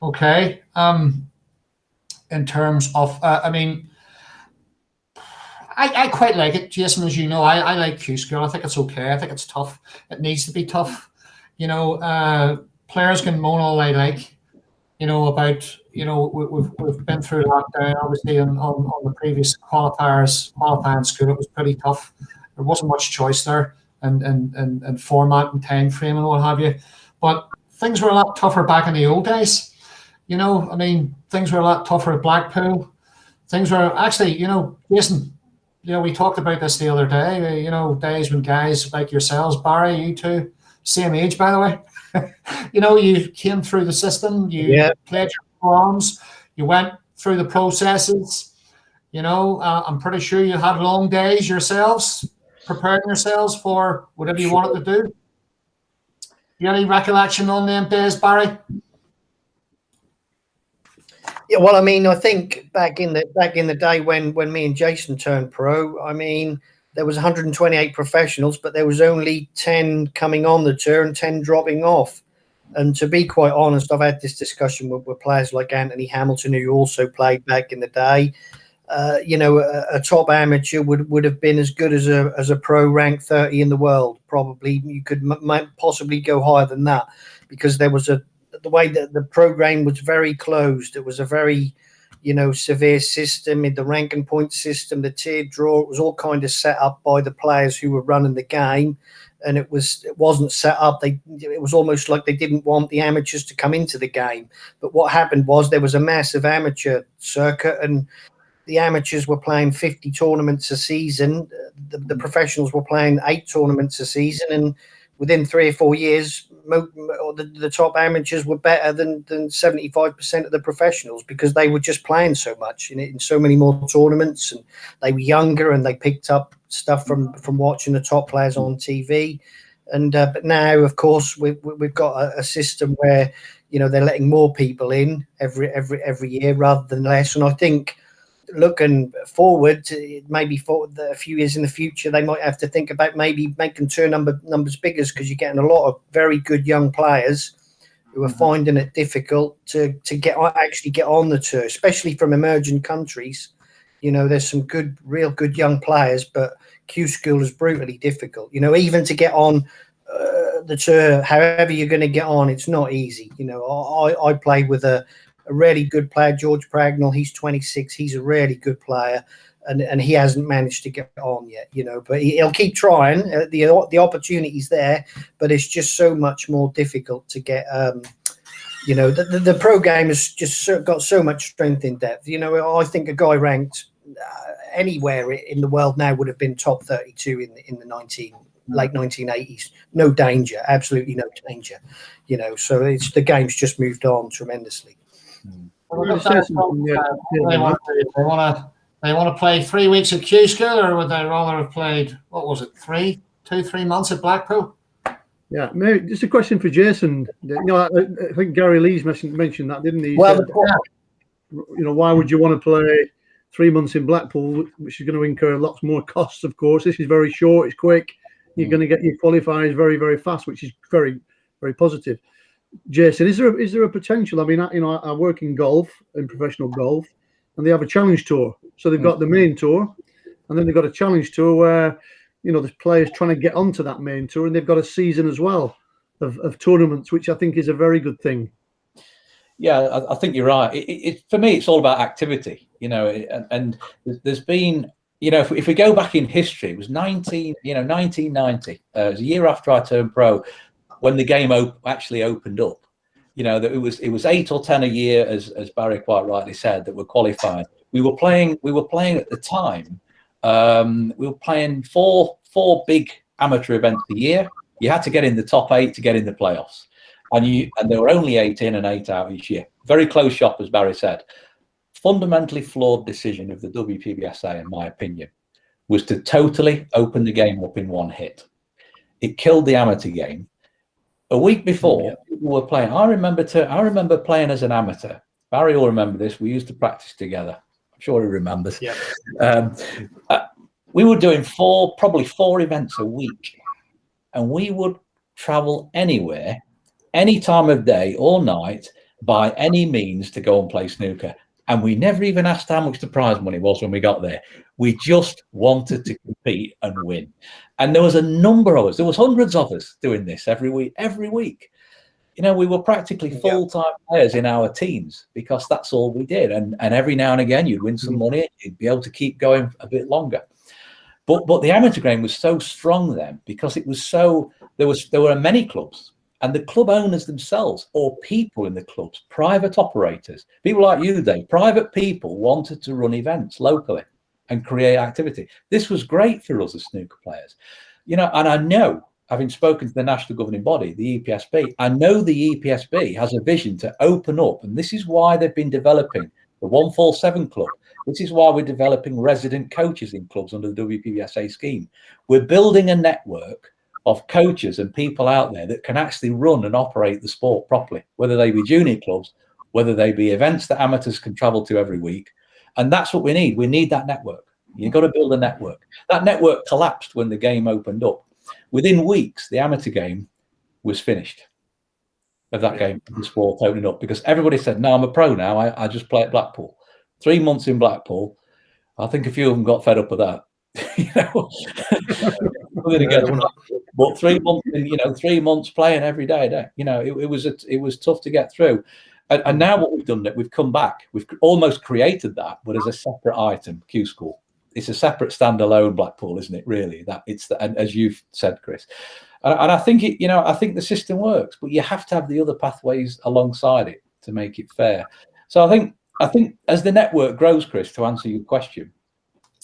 okay? In terms of, I mean, I quite like it, Jason, as you know. I like Q School. I think it's okay. I think it's tough. It needs to be tough. You know, players can moan all they like, you know, about, you know, we've been through lockdown, obviously, on the previous qualifying school. It was pretty tough. There wasn't much choice there, and format and time frame and what have you. But things were a lot tougher back in the old days. You know, I mean, things were a lot tougher at Blackpool. Things were actually, you know, Jason, you know, we talked about this the other day, you know, days when guys like yourselves, Barry, you two, same age, by the way, you know, you came through the system, you played your forms, you went through the processes, you know, I'm pretty sure you had long days yourselves, preparing yourselves for whatever you wanted to do. You got any recollection on them days, Barry? Yeah, well, I mean, I think back in the day when me and Jason turned pro, I mean, there was 128 professionals, but there was only 10 coming on the tour and 10 dropping off. And to be quite honest, I've had this discussion with players like Anthony Hamilton, who also played back in the day. You know, a top amateur would have been as good as a pro rank 30 in the world. Probably you could possibly go higher than that, because there was the way that the program was very closed. It was a very, you know, severe system. In the rank and point system, the tiered draw, it was all kind of set up by the players who were running the game, and it wasn't set up. It was almost like they didn't want the amateurs to come into the game. But what happened was there was a massive amateur circuit, and the amateurs were playing 50 tournaments a season. The professionals were playing 8 tournaments a season, and within 3 or 4 years, the top amateurs were better than 75% of the professionals, because they were just playing so much in so many more tournaments, and they were younger and they picked up stuff from watching the top players on TV. And but now, of course, we've got a system where, you know, they're letting more people in every year rather than less. And I think, looking forward, maybe for a few years in the future, they might have to think about maybe making tour numbers bigger, because you're getting a lot of very good young players who are finding it difficult to actually get on the tour, especially from emerging countries. You know, there's some real good young players, but Q School is brutally difficult. You know, even to get on the tour, however you're going to get on, it's not easy. You know, I played with a really good player, George Pragnell. He's 26. He's a really good player, and he hasn't managed to get on yet, you know, but he'll keep trying. The opportunity's there, but it's just so much more difficult to get, you know, the pro game has just got so much strength in depth. You know, I think a guy ranked anywhere in the world now would have been top 32 in the late 1980s. No danger, absolutely no danger, you know, so the game's just moved on tremendously. They want They want to play 3 weeks at Q School, or would they rather have played, what was it, 3 months at Blackpool? Yeah, maybe just a question for Jason. I think Gary Lees mentioned that, didn't he? Well, Why would you want to play 3 months in Blackpool, which is going to incur lots more costs, of course. This is very short, it's quick. You're going to get your qualifiers very, very fast, which is very, very positive. Jason, is there a potential? I mean, I work in golf, in professional golf, and they have a challenge tour. So they've got the main tour, and then they've got a challenge tour where, there's players trying to get onto that main tour, and they've got a season as well of tournaments, which I think is a very good thing. Yeah, I think you're right. For me, it's all about activity, and there's been, if we go back in history, it was 1990, it was a year after I turned pro, when the game actually opened up. That it was 8 or 10 a year, as Barry quite rightly said, that were qualified. We were playing at the time. We were playing four big amateur events a year. You had to get in the top 8 to get in the playoffs. And there were only 8 in and 8 out each year. Very close shop, as Barry said. Fundamentally flawed decision of the WPBSA, in my opinion, was to totally open the game up in one hit. It killed the amateur game. A week before, people were playing. I remember playing as an amateur. Barry will remember this. We used to practice together. I'm sure he remembers. Yeah. We were doing probably four events a week, and we would travel anywhere, any time of day or night, by any means, to go and play snooker. And we never even asked how much the prize money was when we got there. We just wanted to compete and win. And there was a number of us, there was hundreds of us doing this every week. We were practically full-time players in our teams, because that's all we did. And every now and again, you'd win some money, you'd be able to keep going a bit longer. But the amateur game was so strong then, because it was there were many clubs. And the club owners themselves, or people in the clubs, private operators, people like you, Dave, private people wanted to run events locally and create activity. This was great for us as snooker players. And I know, having spoken to the national governing body, the EPSB, I know the EPSB has a vision to open up, and this is why they've been developing the 147 club. This is why we're developing resident coaches in clubs under the WPBSA scheme. We're building a network of coaches and people out there that can actually run and operate the sport properly, whether they be junior clubs, whether they be events that amateurs can travel to every week. And that's what we need. We need that network. You've got to build a network. That network collapsed when the game opened up. Within weeks, the amateur game was finished of that game, the sport opening up, because everybody said, no, I'm a pro now. I just play at Blackpool. 3 months in Blackpool. I think a few of them got fed up with that. But 3 months, 3 months playing every day. It was tough to get through. And now what we've done, that we've come back, we've almost created that, but as a separate item, Q School. It's a separate standalone Blackpool, isn't it? Really, and as you've said, Chris, and I think I think the system works, but you have to have the other pathways alongside it to make it fair. So I think as the network grows, Chris, to answer your question,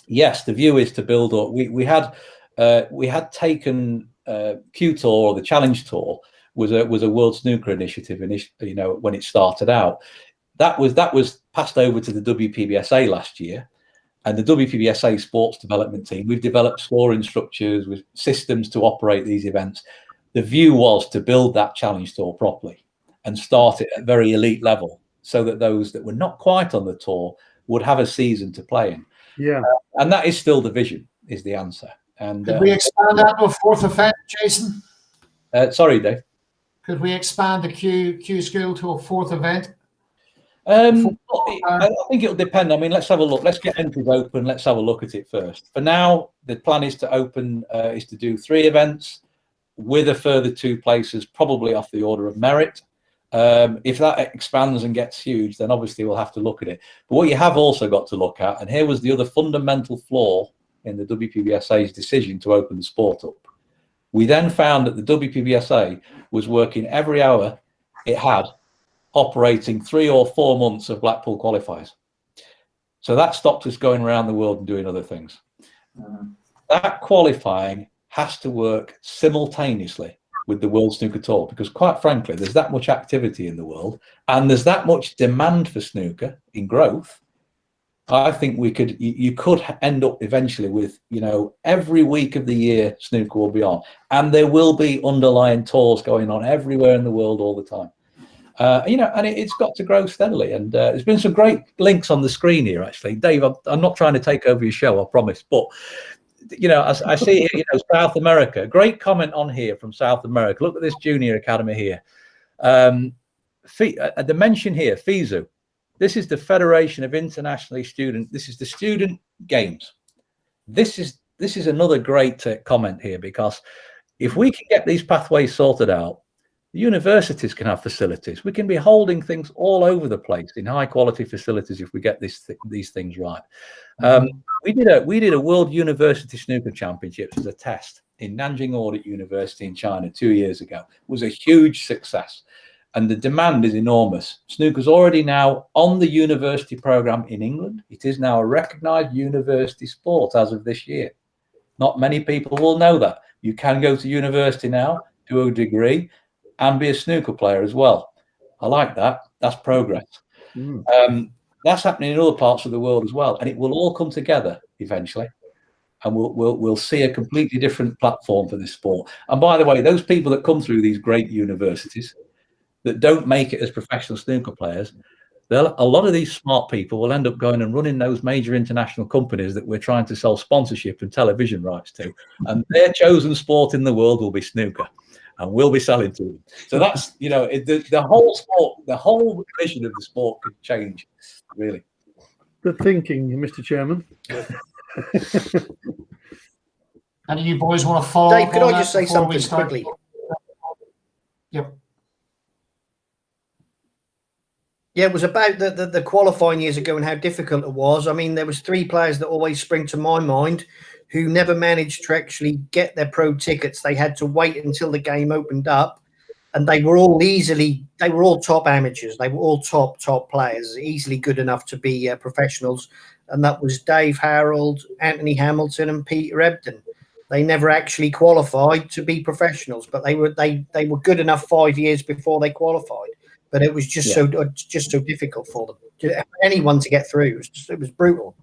yes, the view is to build up. We had taken Q Tour, or the Challenge Tour, was a World Snooker Initiative, when it started out. That was passed over to the WPBSA last year, and the WPBSA Sports Development Team. We've developed scoring structures with systems to operate these events. The view was to build that Challenge Tour properly and start it at very elite level, so that those that were not quite on the tour would have a season to play in. Yeah, and that is still the vision, is the answer. And could we expand that to a fourth event, Jason? Sorry, Dave. Could we expand the Q School to a fourth event? I think it'll depend. I mean, let's have a look. Let's get entries open. Let's have a look at it first. For now, the plan is to open, is to do 3 events with a further 2 places, probably off the order of merit. If that expands and gets huge, then obviously we'll have to look at it. But what you have also got to look at, and here was the other fundamental flaw in the WPBSA's decision to open the sport up. We then found that the WPBSA was working every hour it had, operating 3 or 4 months of Blackpool qualifiers. So that stopped us going around the world and doing other things. That qualifying has to work simultaneously with the World Snooker Tour, because quite frankly, there's that much activity in the world, and there's that much demand for snooker in growth, I think you could end up eventually with, every week of the year snooker will be on, and there will be underlying tours going on everywhere in the world all the time. And it's got to grow steadily. And there's been some great links on the screen here, actually. Dave, I'm not trying to take over your show, I promise. But, as I see here, South America, great comment on here from South America. Look at this junior academy here. The mention here, FISU. This is the Federation of Internationally Student. This is the Student Games. This is another great comment here, because if we can get these pathways sorted out, the universities can have facilities. We can be holding things all over the place in high quality facilities if we get these things right. We did a World University Snooker Championships as a test in Nanjing Audit University in China 2 years ago. It was a huge success. And the demand is enormous. Snooker's already now on the university program in England. It is now a recognized university sport as of this year. Not many people will know that. You can go to university now, do a degree, and be a snooker player as well. I like that. That's progress. That's happening in other parts of the world as well. And it will all come together eventually. And we'll see a completely different platform for this sport. And by the way, those people that come through these great universities that don't make it as professional snooker players, a lot of these smart people will end up going and running those major international companies that we're trying to sell sponsorship and television rights to. And their chosen sport in the world will be snooker, and we'll be selling to them. So that's, the whole sport, the whole vision of the sport could change, really. Good thinking, Mr. Chairman. And you boys want to follow? Dave, could I just say something quickly? Yep. Yeah, it was about the qualifying years ago and how difficult it was. I mean, there was 3 players that always spring to my mind who never managed to actually get their pro tickets. They had to wait until the game opened up, and they were all top amateurs. They were all top players, easily good enough to be professionals. And that was Dave Harold, Anthony Hamilton, and Peter Ebden. They never actually qualified to be professionals, but they were good enough 5 years before they qualified. But it was just so difficult for them, anyone to get through. It was brutal.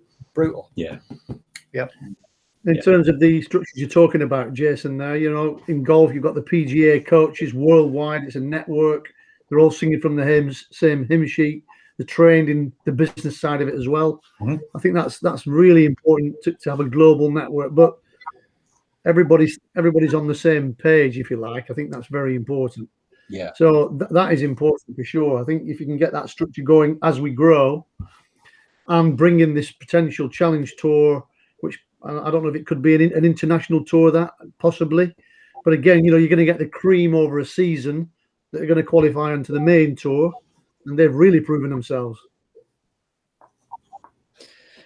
Yeah. In terms of the structures you're talking about, Jason, there, in golf, you've got the PGA coaches worldwide. It's a network. They're all singing from the same hymn sheet. They're trained in the business side of it as well. Mm-hmm. I think that's really important to have a global network. But everybody's on the same page, if you like. I think that's very important. Yeah. So that is important for sure. I think if you can get that structure going as we grow and bring in this potential challenge tour, which I don't know if it could be an international tour, that possibly. But again, you're going to get the cream over a season that are going to qualify onto the main tour, and they've really proven themselves.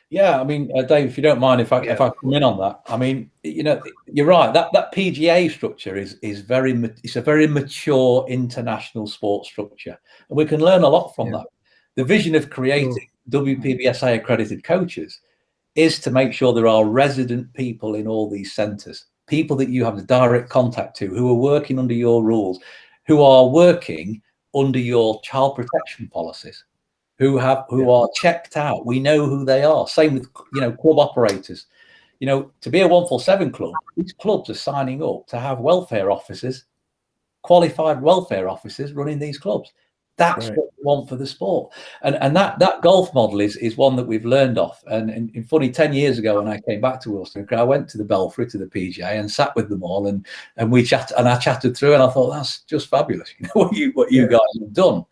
Yeah, I mean, Dave, if you don't mind, if I come in on that, I mean, you're right. That PGA structure it's a very mature international sports structure, and we can learn a lot from that. The vision of creating WPBSA accredited coaches is to make sure there are resident people in all these centres, people that you have the direct contact to, who are working under your rules, who are working under your child protection policies, who are checked out. We know who they are. Same with club operators. To be a 147 club, these clubs are signing up to have welfare officers, qualified welfare officers running these clubs. That's what we want for the sport. And that golf model is one that we've learned off. And funny, 10 years ago when I came back to Wilson, I went to the Belfry, to the PGA, and sat with them all, and we chatted, and I chatted through, and I thought, that's just fabulous, what you guys have done.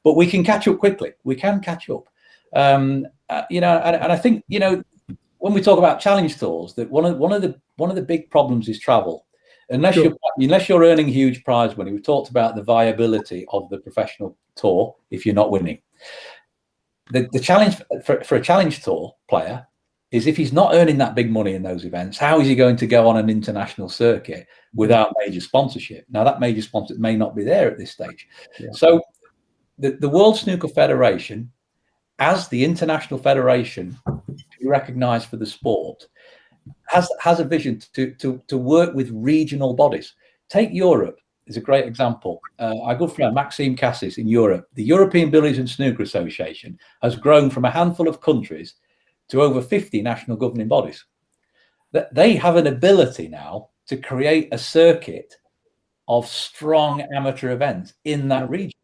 But we can catch up quickly. We can catch up. And I think, when we talk about challenge tours, that one of the big problems is travel. Unless you're earning huge prize money, we've talked about the viability of the professional tour if you're not winning. The challenge for a challenge tour player is, if he's not earning that big money in those events, how is he going to go on an international circuit without major sponsorship? Now, that major sponsorship may not be there at this stage. Yeah. So the World Snooker Federation, as the international federation recognized for the sport, has a vision to work with regional bodies. Take Europe is a great example. Our good friend Maxime Cassis in Europe, the European Billiards and Snooker Association has grown from a handful of countries to over 50 national governing bodies. That they have an ability now to create a circuit of strong amateur events in that region.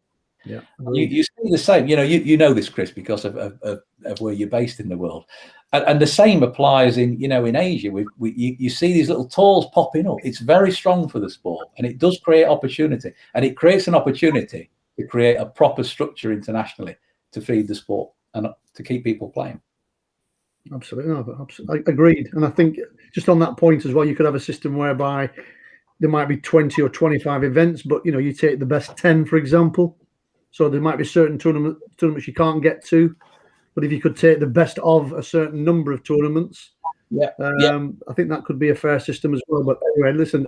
Yeah, you see the same. You know this, Chris, because of where you're based in the world, and the same applies in in Asia. You see these little tours popping up. It's very strong for the sport, and it does create opportunity, and it creates an opportunity to create a proper structure internationally to feed the sport and to keep people playing. Absolutely, no, absolutely agreed. And I think just on that point as well, you could have a system whereby there might be 20 or 25 events, but you take the best 10, for example. So there might be certain tournaments you can't get to, but if you could take the best of a certain number of tournaments, I think that could be a fair system as well. But anyway, listen,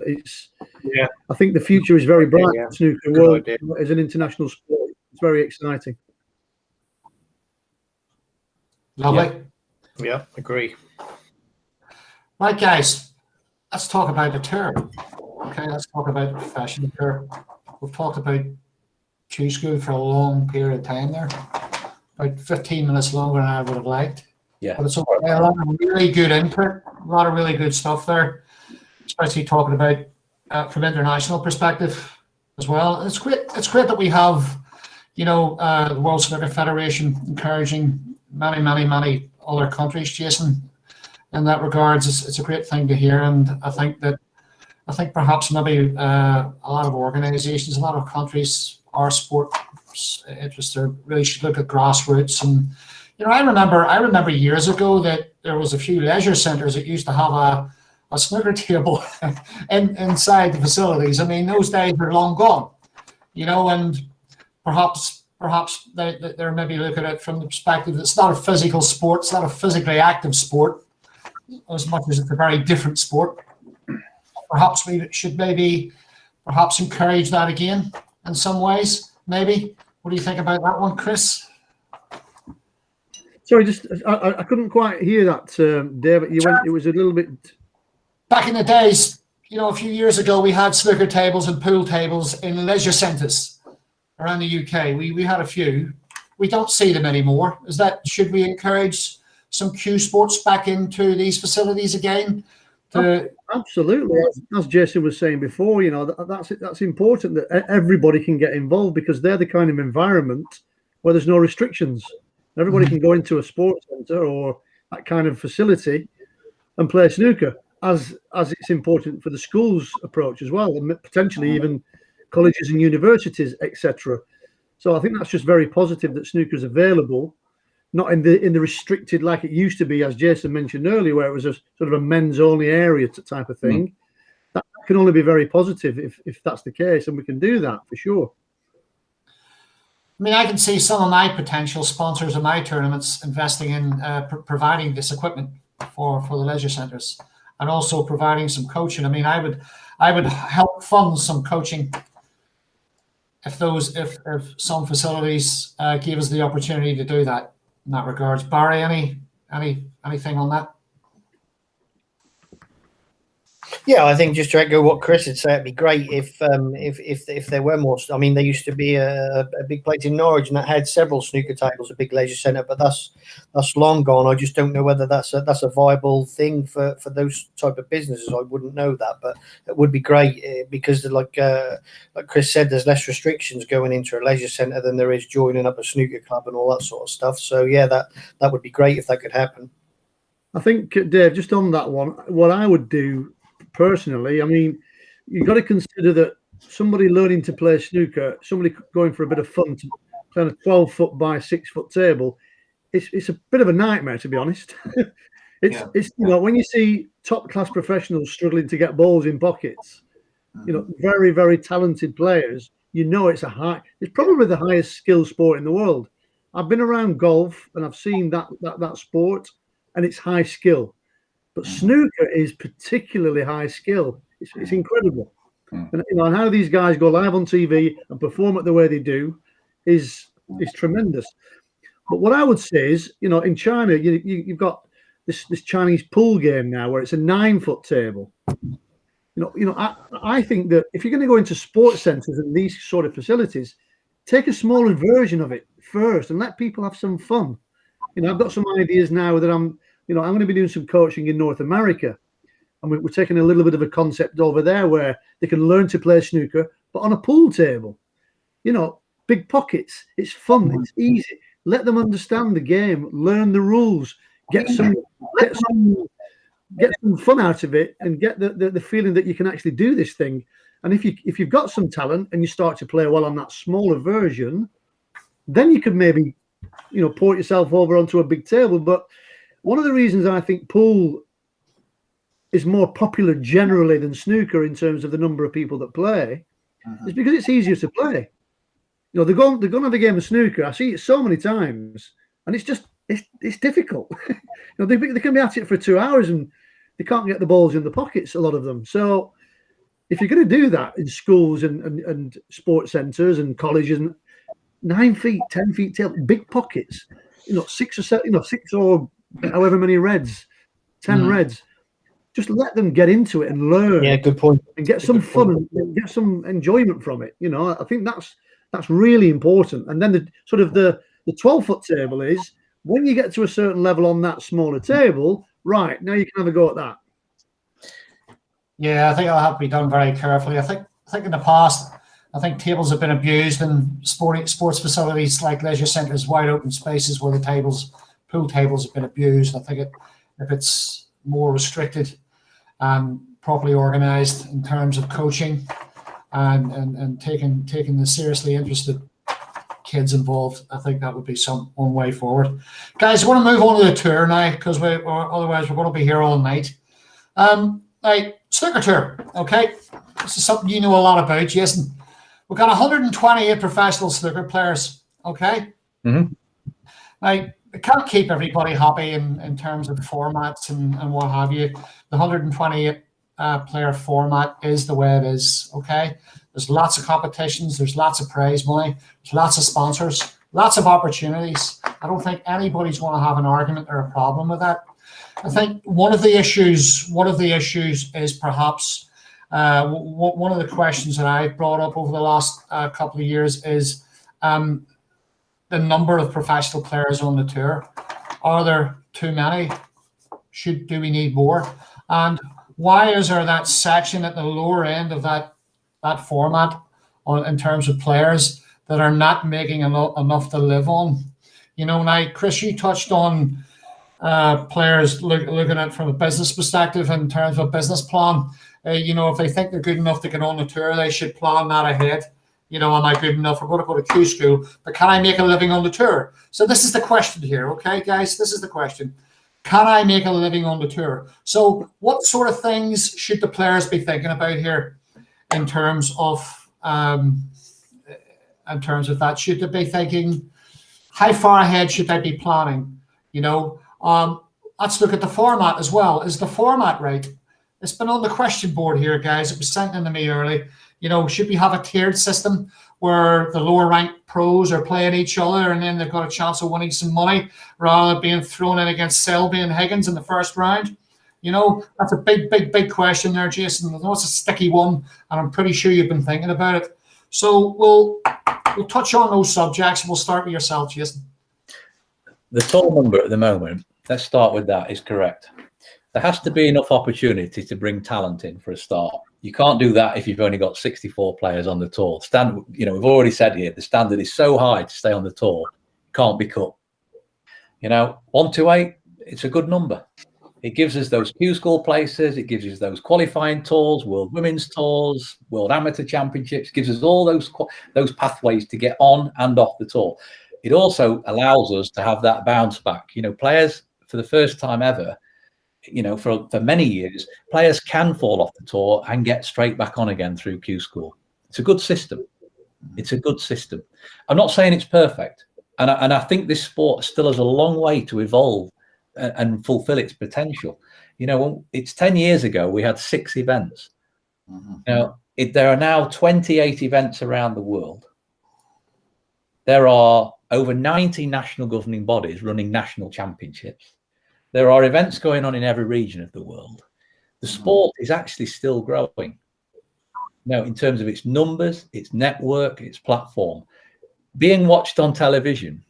I think the future is very bright. Snooker world as an international sport, it's very exciting. Lovely. Yeah, agree. Right, guys, let's talk about the tour. Okay, let's talk about the professional tour. We've talked about Q School for a long period of time there, about 15 minutes longer than I would have liked. Yeah. But it's okay. A lot of really good input, a lot of really good stuff there, especially talking about from international perspective as well. It's great that we have, the World Snooker Federation encouraging many other countries, Jason. In that regards, it's a great thing to hear, and I think perhaps maybe a lot of organisations, a lot of countries, our sport interested really should look at grassroots. And I remember years ago that there was a few leisure centres that used to have a snooker table inside the facilities. I mean, those days are long gone, and perhaps they're maybe looking at it from the perspective that it's not a physical sport, it's not a physically active sport, as much as it's a very different sport. Perhaps we should perhaps encourage that again in some ways, maybe. What do you think about that one, Chris? Sorry, I couldn't quite hear that, David. It was a little bit... Back in the days, a few years ago, we had snooker tables and pool tables in leisure centres around the UK. We had a few. We don't see them anymore. Should we encourage some Q Sports back into these facilities again? Absolutely. As Jason was saying before, that's important that everybody can get involved, because they're the kind of environment where there's no restrictions. Everybody can go into a sports centre or that kind of facility and play snooker, as it's important for the schools approach as well, and potentially even colleges and universities, etc. So I think that's just very positive that snooker is available, not in the restricted like it used to be, as Jason mentioned earlier, where it was a sort of a men's only area type of thing. That can only be very positive if that's the case, and we can do that for sure. I mean, I can see some of my potential sponsors of my tournaments investing in providing this equipment for the leisure centres, and also providing some coaching. I mean, I would help fund some coaching if some facilities gave us the opportunity to do that. In that regards, Barry, anything on that? Yeah, I think just to echo what Chris had said, it'd be great if there were more. I mean, there used to be a big place in Norwich, and that had several snooker tables, a big leisure centre, but that's long gone. I just don't know whether that's a viable thing for those type of businesses. I wouldn't know that, but it would be great because, like Chris said, there's less restrictions going into a leisure centre than there is joining up a snooker club and all that sort of stuff. So yeah, that would be great if that could happen. I think, Dave, just on that one, what I would do personally, I mean, you've got to consider that somebody learning to play snooker, somebody going for a bit of fun, to play on a 12-foot by 6-foot table, it's a bit of a nightmare, to be honest. It's when you see top class professionals struggling to get balls in pockets, very, very talented players, it's probably the highest skill sport in the world. I've been around golf and I've seen that sport, and it's high skill. But snooker is particularly high skill. It's incredible. And how these guys go live on TV and perform it the way they do is tremendous. But what I would say is, in China, you've got this Chinese pool game now where it's a 9-foot table. I think that if you're going to go into sports centres and these sort of facilities, take a smaller version of it first and let people have some fun. I've got some ideas now that I'm I'm going to be doing some coaching in North America, and we're taking a little bit of a concept over there where they can learn to play snooker, but on a pool table. Big pockets. It's fun. It's easy. Let them understand the game, learn the rules, get some fun out of it, and get the feeling that you can actually do this thing. And if you've got some talent and you start to play well on that smaller version, then you could maybe port yourself over onto a big table. But one of the reasons I think pool is more popular generally than snooker in terms of the number of people that play is because it's easier to play. They're going to have a game of snooker. I see it so many times, and it's difficult. They can be at it for 2 hours and they can't get the balls in the pockets, a lot of them. So if you're going to do that in schools and sports centres and colleges, and 9 feet, 10 feet table, big pockets, 6 or 7, 6 or however many reds, 10 reds. Just let them get into it and learn. Yeah, good point. And get some fun and get some enjoyment from it. I think that's really important. And then the 12-foot table is when you get to a certain level on that smaller table, right, now you can have a go at that. Yeah, I think it'll have to be done very carefully. I think in the past, I think tables have been abused in sports facilities like leisure centres, wide open spaces where the pool tables have been abused. I think if it's more restricted and properly organised in terms of coaching and taking the seriously interested kids involved, I think that would be one way forward. Guys, I want to move on to the tour now because otherwise we're going to be here all night. Snooker tour, okay? This is something you know a lot about, Jason. We've got 128 professional snooker players, okay? Mm-hmm. Now, we can't keep everybody happy in terms of the formats and what have you. The 128 player format is the way it is, okay? There's lots of competitions. There's lots of prize money. There's lots of sponsors, lots of opportunities. I don't think anybody's going to have an argument or a problem with that. I think one of the issues is perhaps one of the questions that I've brought up over the last couple of years is the number of professional players on the tour. Are there too many? Do we need more? And why is there that section at the lower end of that format in terms of players that are not making enough to live on? Now, Chris, you touched on players looking at it from a business perspective in terms of a business plan. If they think they're good enough to get on the tour, they should plan that ahead. Am I good enough? I'm going to go to Q school, but can I make a living on the tour? So this is the question here, okay, guys? This is the question. Can I make a living on the tour? So what sort of things should the players be thinking about here in terms of that? Should they be thinking, how far ahead should they be planning? Let's look at the format as well. Is the format right? It's been on the question board here, guys. It was sent in to me early. Should we have a tiered system where the lower ranked pros are playing each other and then they've got a chance of winning some money rather than being thrown in against Selby and Higgins in the first round? That's a big question there, Jason. I know it's a sticky one, and I'm pretty sure you've been thinking about it. So we'll touch on those subjects. We'll start with yourself, Jason. The total number at the moment, let's start with that, is correct. There has to be enough opportunity to bring talent in for a start. You can't do that if you've only got 64 players on the tour. We've already said here, the standard is so high to stay on the tour, can't be cut. 128, it's a good number. It gives us those Q school places. It gives us those qualifying tours, World Women's Tours, World Amateur Championships. Gives us all those pathways to get on and off the tour. It also allows us to have that bounce back. Players for the first time ever, for many years, players can fall off the tour and get straight back on again through Q school. It's a good system. It's a good system. I'm not saying it's perfect, and I think this sport still has a long way to evolve and fulfill its potential. It's 10 years ago we had 6 events. There are now 28 events around the world. There are over 90 national governing bodies running national championships. There are events going on in every region of the world. The sport is actually still growing. In terms of its numbers, its network, its platform. Being watched on television,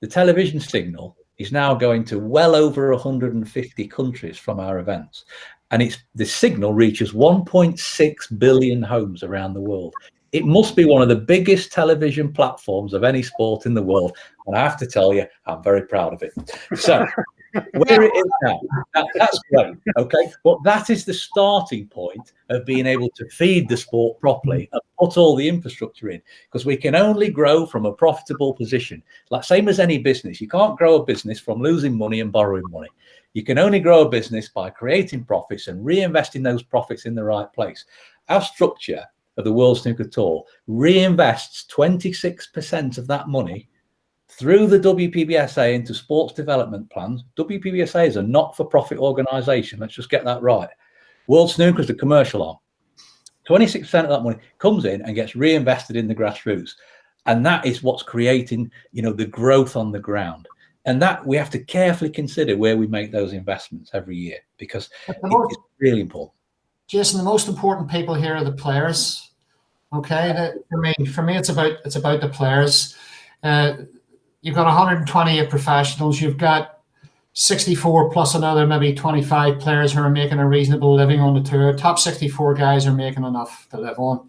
the television signal is now going to well over 150 countries from our events. And the signal reaches 1.6 billion homes around the world. It must be one of the biggest television platforms of any sport in the world. And I have to tell you, I'm very proud of it. So where it is now, that's great. Okay. But that is the starting point of being able to feed the sport properly and put all the infrastructure in, because we can only grow from a profitable position. Like same as any business, you can't grow a business from losing money and borrowing money. You can only grow a business by creating profits and reinvesting those profits in the right place. Our structure of the World Snooker Tour reinvests 26% of that money through the WPBSA into sports development plans. WPBSA is a not-for-profit organisation. Let's just get that right. World Snooker is the commercial arm. 26% of that money comes in and gets reinvested in the grassroots. And that is what's creating, the growth on the ground. And that we have to carefully consider where we make those investments every year, because it's really important. Jason, the most important people here are the players. Okay, for me, it's about the players. You've got 128 professionals. You've got 64 plus another maybe 25 players who are making a reasonable living on the tour. Top 64 guys are making enough to live on.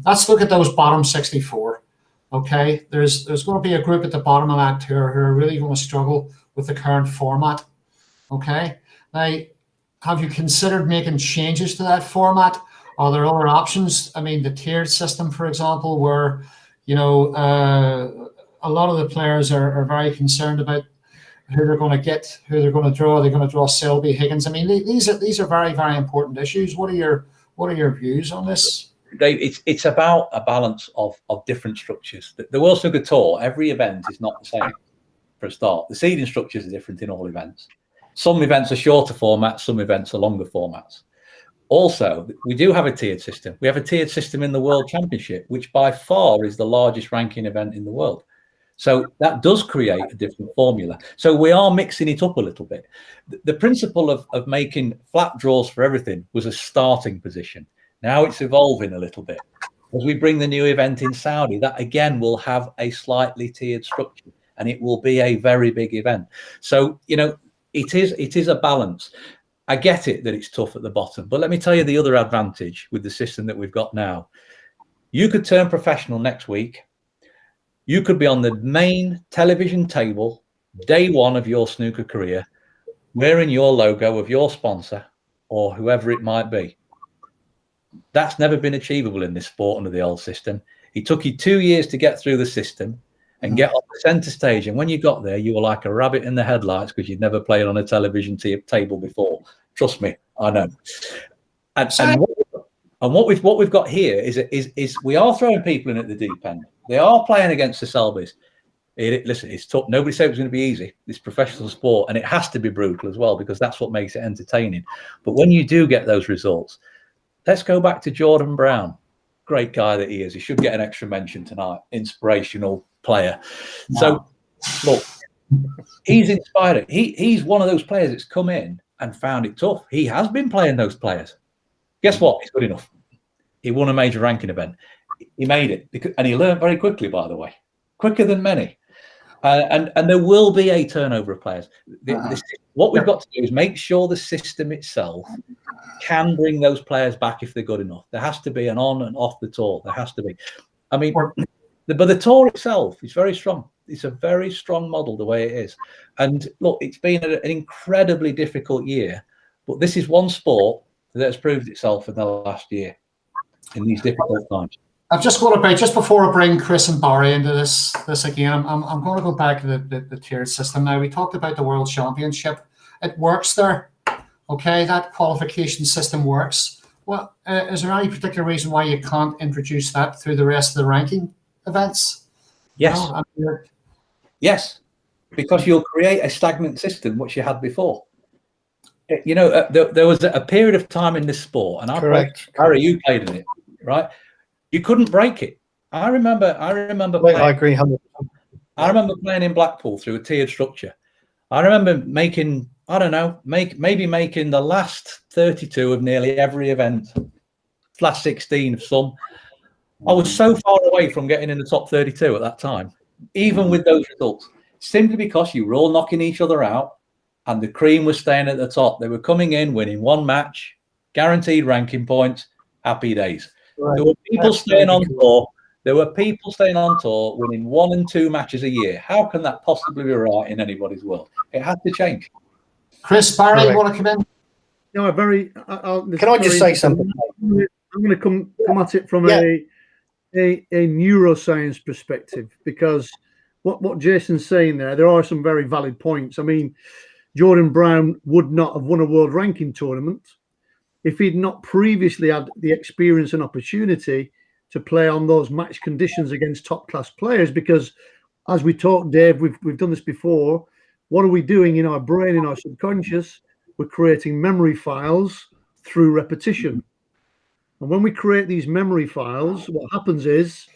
Let's look at those bottom 64. Okay, there's going to be a group at the bottom of that tour who are really going to struggle with the current format. Okay, now have you considered making changes to that format? Are there other options? I mean, the tiered system, for example, where a lot of the players are very concerned about who they're going to get, who they're going to draw. They're going to draw Selby, Higgins. I mean, these are very, very important issues. What are your views on this? Dave, it's about a balance of different structures. The World Snooker Tour, every event is not the same. For a start, the seeding structures are different in all events. Some events are shorter formats, some events are longer formats. Also, we do have a tiered system. We have a tiered system in the World Championship, which by far is the largest ranking event in the world. So that does create a different formula. So we are mixing it up a little bit. The principle of making flat draws for everything was a starting position. Now it's evolving a little bit. As we bring the new event in Saudi, that again will have a slightly tiered structure, and it will be a very big event. So, it is a balance. I get it that it's tough at the bottom, but let me tell you the other advantage with the system that we've got now. You could turn professional next week. You could be on the main television table, day one of your snooker career, wearing your logo of your sponsor or whoever it might be. That's never been achievable in this sport under the old system. It took you 2 years to get through the system and get on the center stage. And when you got there, you were like a rabbit in the headlights because you'd never played on a television table before. Trust me, I know. And what we've got here is we are throwing people in at the deep end. They are playing against the Selbys. Listen, it's tough. Nobody said it was going to be easy. It's professional sport, and it has to be brutal as well, because that's what makes it entertaining. But when you do get those results, let's go back to Jordan Brown. Great guy that he is. He should get an extra mention tonight. Inspirational player. Wow. So, look, he's inspired. He's one of those players that's come in and found it tough. He has been playing those players. Guess what? He's good enough. He won a major ranking event. He made it, and he learned very quickly, by the way, quicker than many. And there will be a turnover of players. What we've got to do is make sure the system itself can bring those players back if they're good enough. There has to be an on and off the tour. There has to be. I mean, but the tour itself is very strong. It's a very strong model the way it is. And look, it's been an incredibly difficult year, but this is one sport that has proved itself in the last year in these difficult times. I've just got to break just before I bring Chris and Barry into this again. I'm going to go back to the tiered system now. We talked about the World Championship. It works there. Okay, that qualification system works. Well, is there any particular reason why you can't introduce that through the rest of the ranking events? Yes. Yes, because you'll create a stagnant system, which you had before. There was a period of time in this sport, and Harry, you played in it, right? You couldn't break it. I remember. Wait, I agree. I remember playing in Blackpool through a tiered structure. I remember making, maybe making the last 32 of nearly every event, last 16 of some. I was so far away from getting in the top 32 at that time, even with those results. simply because you were all knocking each other out and the cream was staying at the top. They were coming in, winning one match, guaranteed ranking points, happy days. Right. There were people staying on tour. There were people staying on tour winning 1 and 2 matches a year. How can that possibly be right in anybody's world? It has to change. Chris, Barry, you want to come in? No, Can I just say something? I'm going to come at it from a neuroscience perspective, because what Jason's saying there are some very valid points. I mean, Jordan Brown would not have won a world ranking tournament if he'd not previously had the experience and opportunity to play on those match conditions against top class players. Because as we talked, Dave, we've done this before. What are we doing in our brain, in our subconscious? We're creating memory files through repetition. And when we create these memory files, what happens is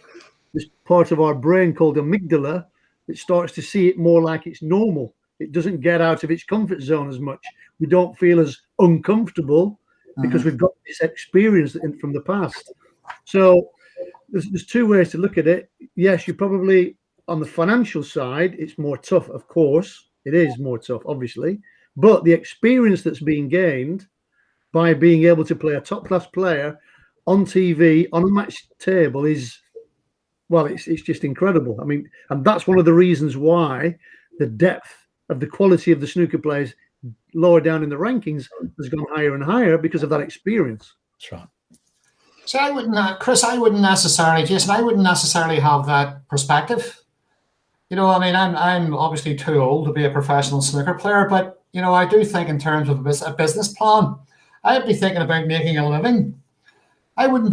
this part of our brain called amygdala, it starts to see it more like it's normal. It doesn't get out of its comfort zone as much. We don't feel as uncomfortable because we've got this experience from the past. So there's 2 ways to look at it. Yes, you probably, on the financial side, it's more tough, of course. It is more tough, obviously. But the experience that's being gained by being able to play a top-class player on TV, on a match table is, well, it's just incredible. I mean, and that's one of the reasons why the depth of the quality of the snooker players lower down in the rankings has gone higher and higher because of that experience. That's right. So I wouldn't, Chris, I wouldn't necessarily have that perspective. You know, I mean, I'm obviously too old to be a professional snooker player, but, you know, I do think in terms of a business plan, I'd be thinking about making a living. I wouldn't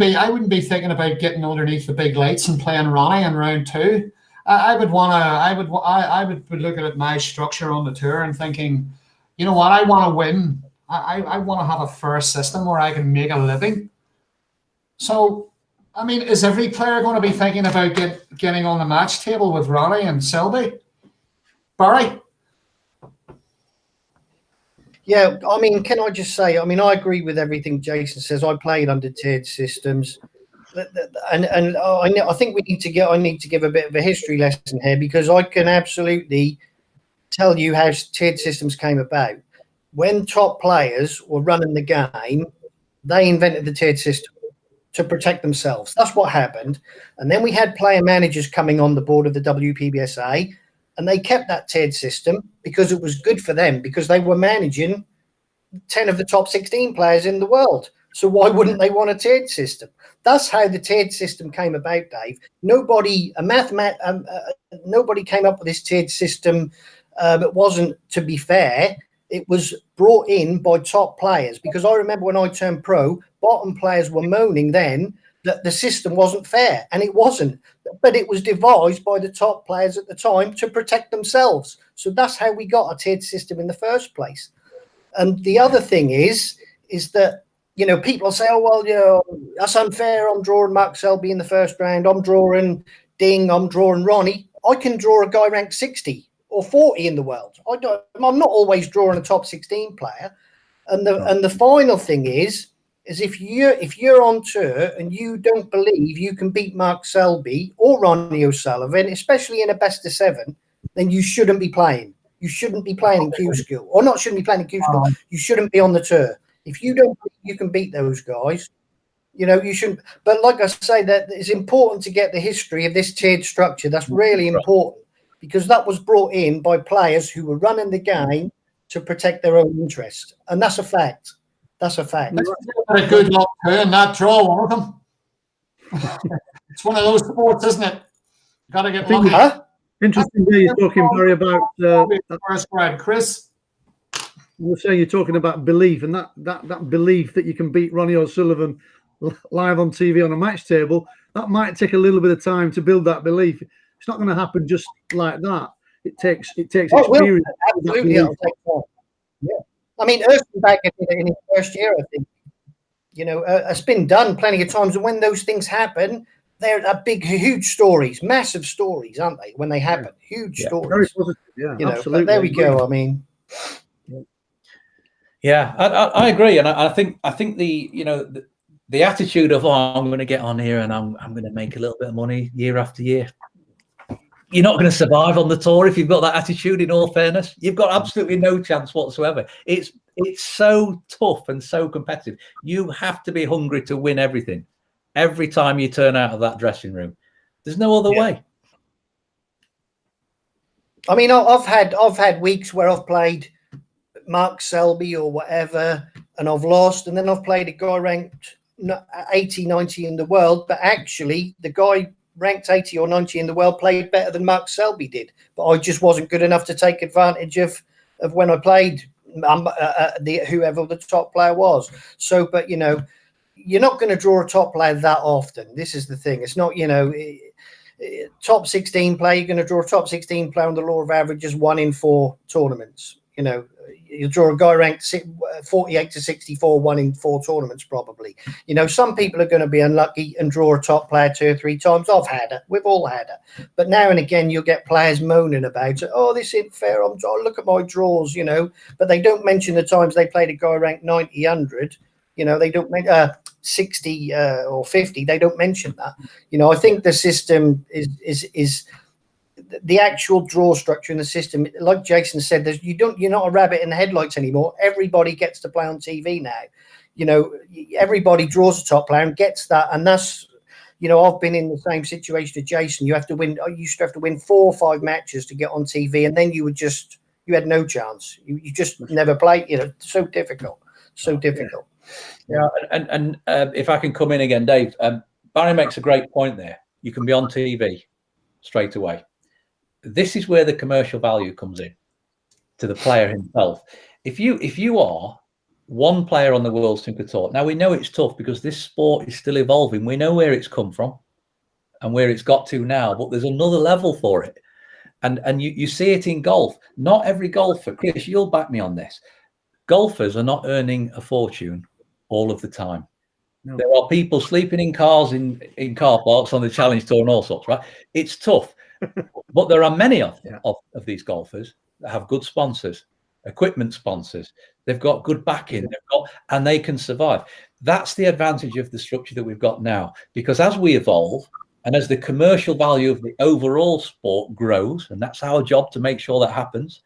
be thinking about getting underneath the big lights and playing Ronnie in round 2. I would look at my structure on the tour and thinking, you know what, I want to win. I want to have a fair system where I can make a living. So, I mean, is every player going to be thinking about getting on the match table with Ronnie and Selby? Barry? Yeah, I mean, can I just say, I mean, I agree with everything Jason says. I played under tiered systems. And I think I need to give a bit of a history lesson here, because I can absolutely tell you how tiered systems came about. When top players were running the game, they invented the tiered system to protect themselves. That's what happened. And then we had player managers coming on the board of the WPBSA, and they kept that tiered system because it was good for them, because they were managing 10 of the top 16 players in the world. So why wouldn't they want a tiered system? That's how the tiered system came about, Dave. Nobody came up with this tiered system. It wasn't to be fair. It was brought in by top players, because I remember when I turned pro, bottom players were moaning then that the system wasn't fair, and it wasn't. But it was devised by the top players at the time to protect themselves. So that's how we got a tiered system in the first place. And the other thing is that, you know, people say, oh, well, you know, that's unfair. I'm drawing Mark Selby in the first round. I'm drawing Ding. I'm drawing Ronnie. I can draw a guy ranked 60 or 40 in the world. I'm not always drawing a top 16 player. And the final thing is if you're on tour and you don't believe you can beat Mark Selby or Ronnie O'Sullivan, especially in a best of 7, then you shouldn't be playing. You shouldn't be playing in Q School, or not shouldn't be playing in Q School. You shouldn't be on the tour. If you don't believe you can beat those guys, you know, you shouldn't. But like I say, that it's important to get the history of this tiered structure. That's really important, because that was brought in by players who were running the game to protect their own interest. And that's a fact. That's a fact. A good luck too, and not draw one of them. It's one of those sports, isn't it? You got to get lucky. Huh? Interesting way you're talking, Barry, about first grade, Chris. You're saying you're talking about belief, and that belief that you can beat Ronnie O'Sullivan live on TV on a match table, that might take a little bit of time to build that belief. It's not going to happen just like that. It takes experience. Absolutely, it'll take time. Yeah, I mean, Erstenbach did it in his first year, I think. You know, it's been done plenty of times, and when those things happen, they're big, huge stories, massive stories, aren't they? When they happen, huge stories. Very positive. Yeah, you know, absolutely. But there we go. I mean, yeah, I agree, and I think the attitude of, oh, I'm going to get on here and I'm going to make a little bit of money year after year. you're not going to survive on the tour if you've got that attitude. In all fairness, you've got absolutely no chance whatsoever. It's so tough and so competitive. You have to be hungry to win everything every time you turn out of that dressing room. There's no other way. I mean, I've had weeks where I've played Mark Selby or whatever, and I've lost, and then I've played a guy ranked 80, 90 in the world, but actually the guy ranked 80 or 90 in the world played better than Mark Selby did, but I just wasn't good enough to take advantage of when I played whoever the top player was. So, but you know, you're not going to draw a top player that often. This is the thing. It's not, you know, top 16 player. You're going to draw a top 16 player on the law of averages 1 in 4 tournaments. You know, you draw a guy ranked 48 to 64, 1 in 4 tournaments, probably. You know, some people are going to be unlucky and draw a top player 2 or 3 times. I've had it. We've all had it. But now and again, you'll get players moaning about it. Oh, this isn't fair. Look at my draws, you know. But they don't mention the times they played a guy ranked 90, 100. You know, they don't 60 or 50. They don't mention that. You know, I think the system is the actual draw structure in the system, like Jason said, you're not a rabbit in the headlights anymore. Everybody gets to play on TV now. You know, everybody draws a top player and gets that. And that's, you know, I've been in the same situation as Jason. You used to have to win 4 or 5 matches to get on TV, and then you had no chance. You just never played. You know, so difficult. Yeah, and if I can come in again, Dave, Barry makes a great point there. You can be on TV straight away. This is where the commercial value comes in to the player himself. If you are one player on the World Snooker Tour, now we know it's tough because this sport is still evolving. We know where it's come from and where it's got to now, but there's another level for it. And you see it in golf. Not every golfer, Chris, you'll back me on this. Golfers are not earning a fortune all of the time. No. There are people sleeping in cars in car parks on the Challenge Tour and all sorts, right? It's tough. But there are many of these golfers that have good sponsors, equipment sponsors. They've got good backing, and they can survive. That's the advantage of the structure that we've got now, because as we evolve and as the commercial value of the overall sport grows, and that's our job to make sure that happens,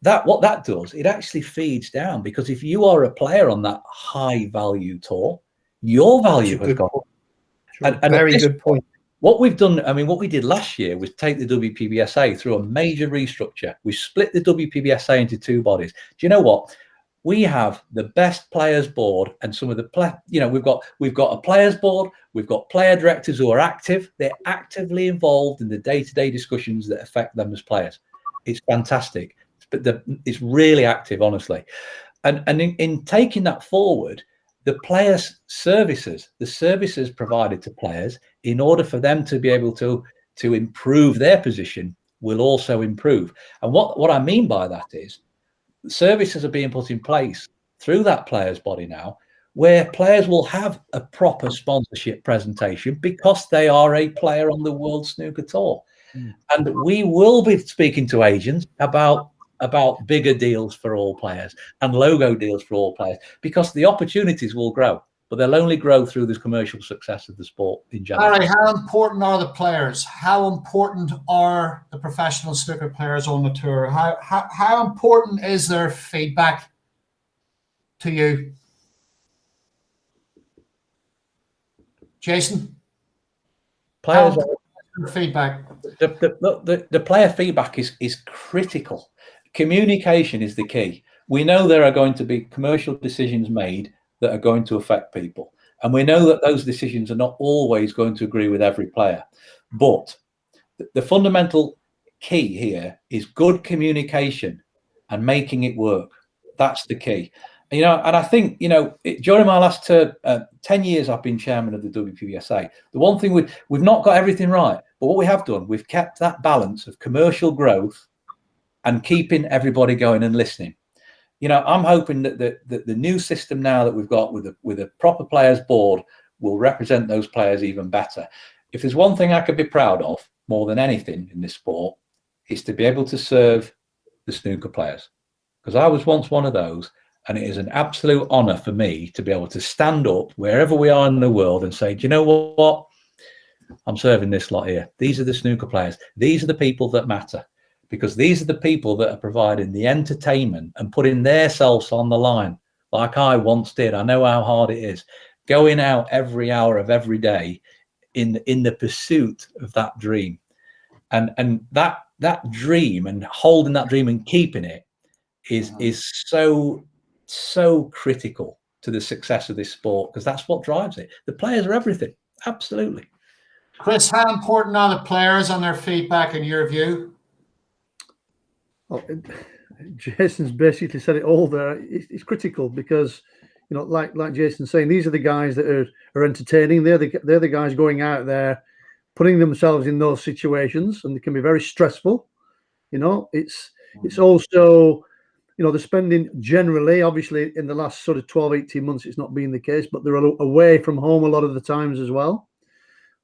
what that does, it actually feeds down, because if you are a player on that high value tour, your value has gone up. And very good point. What we've done, I mean, what we did last year was take the WPBSA through a major restructure. We split the WPBSA into 2 bodies. Do you know what? We have the best players board, and some of the we've got a players board. We've got player directors who are active. They're actively involved in the day-to-day discussions that affect them as players. It's fantastic, but it's really active, honestly. And in taking that forward, the players' services, the services provided to players in order for them to be able to improve their position will also improve. And what I mean by that is services are being put in place through that players' body now, where players will have a proper sponsorship presentation because they are a player on the World Snooker Tour. And we will be speaking to agents about bigger deals for all players and logo deals for all players, because the opportunities will grow, but they'll only grow through the commercial success of the sport in general. All right, how important are the players? How important are the professional snooker players on the tour? How important is their feedback to you, Jason? Players feedback. The player feedback is critical. Communication is the key. We know there are going to be commercial decisions made that are going to affect people. And we know that those decisions are not always going to agree with every player. But the fundamental key here is good communication and making it work. That's the key. You know, and I think, you know, during my last 10 years, I've been chairman of the WPBSA. The one thing we've not got everything right, but what we have done, we've kept that balance of commercial growth and keeping everybody going and listening. You know, I'm hoping that the new system now that we've got with a proper players board will represent those players even better. If there's one thing I could be proud of more than anything in this sport, is to be able to serve the snooker players, because I was once one of those. And it is an absolute honor for me to be able to stand up wherever we are in the world and say, do you know what? I'm serving this lot here. These are the snooker players. These are the people that matter, because these are the people that are providing the entertainment and putting themselves on the line, like I once did. I know how hard it is, going out every hour of every day in the pursuit of that dream, and that dream, and holding that dream and keeping it is so critical to the success of this sport, because that's what drives it. The players are everything. Absolutely. Chris, how important are the players and their feedback in your view? Well, Jason's basically said it all there. It's critical because, you know, like Jason's saying, these are the guys that are entertaining. They're the guys going out there, putting themselves in those situations, and they can be very stressful. You know, it's also, you know, they're spending generally, obviously, in the last sort of 12, 18 months, it's not been the case, but they're away from home a lot of the times as well.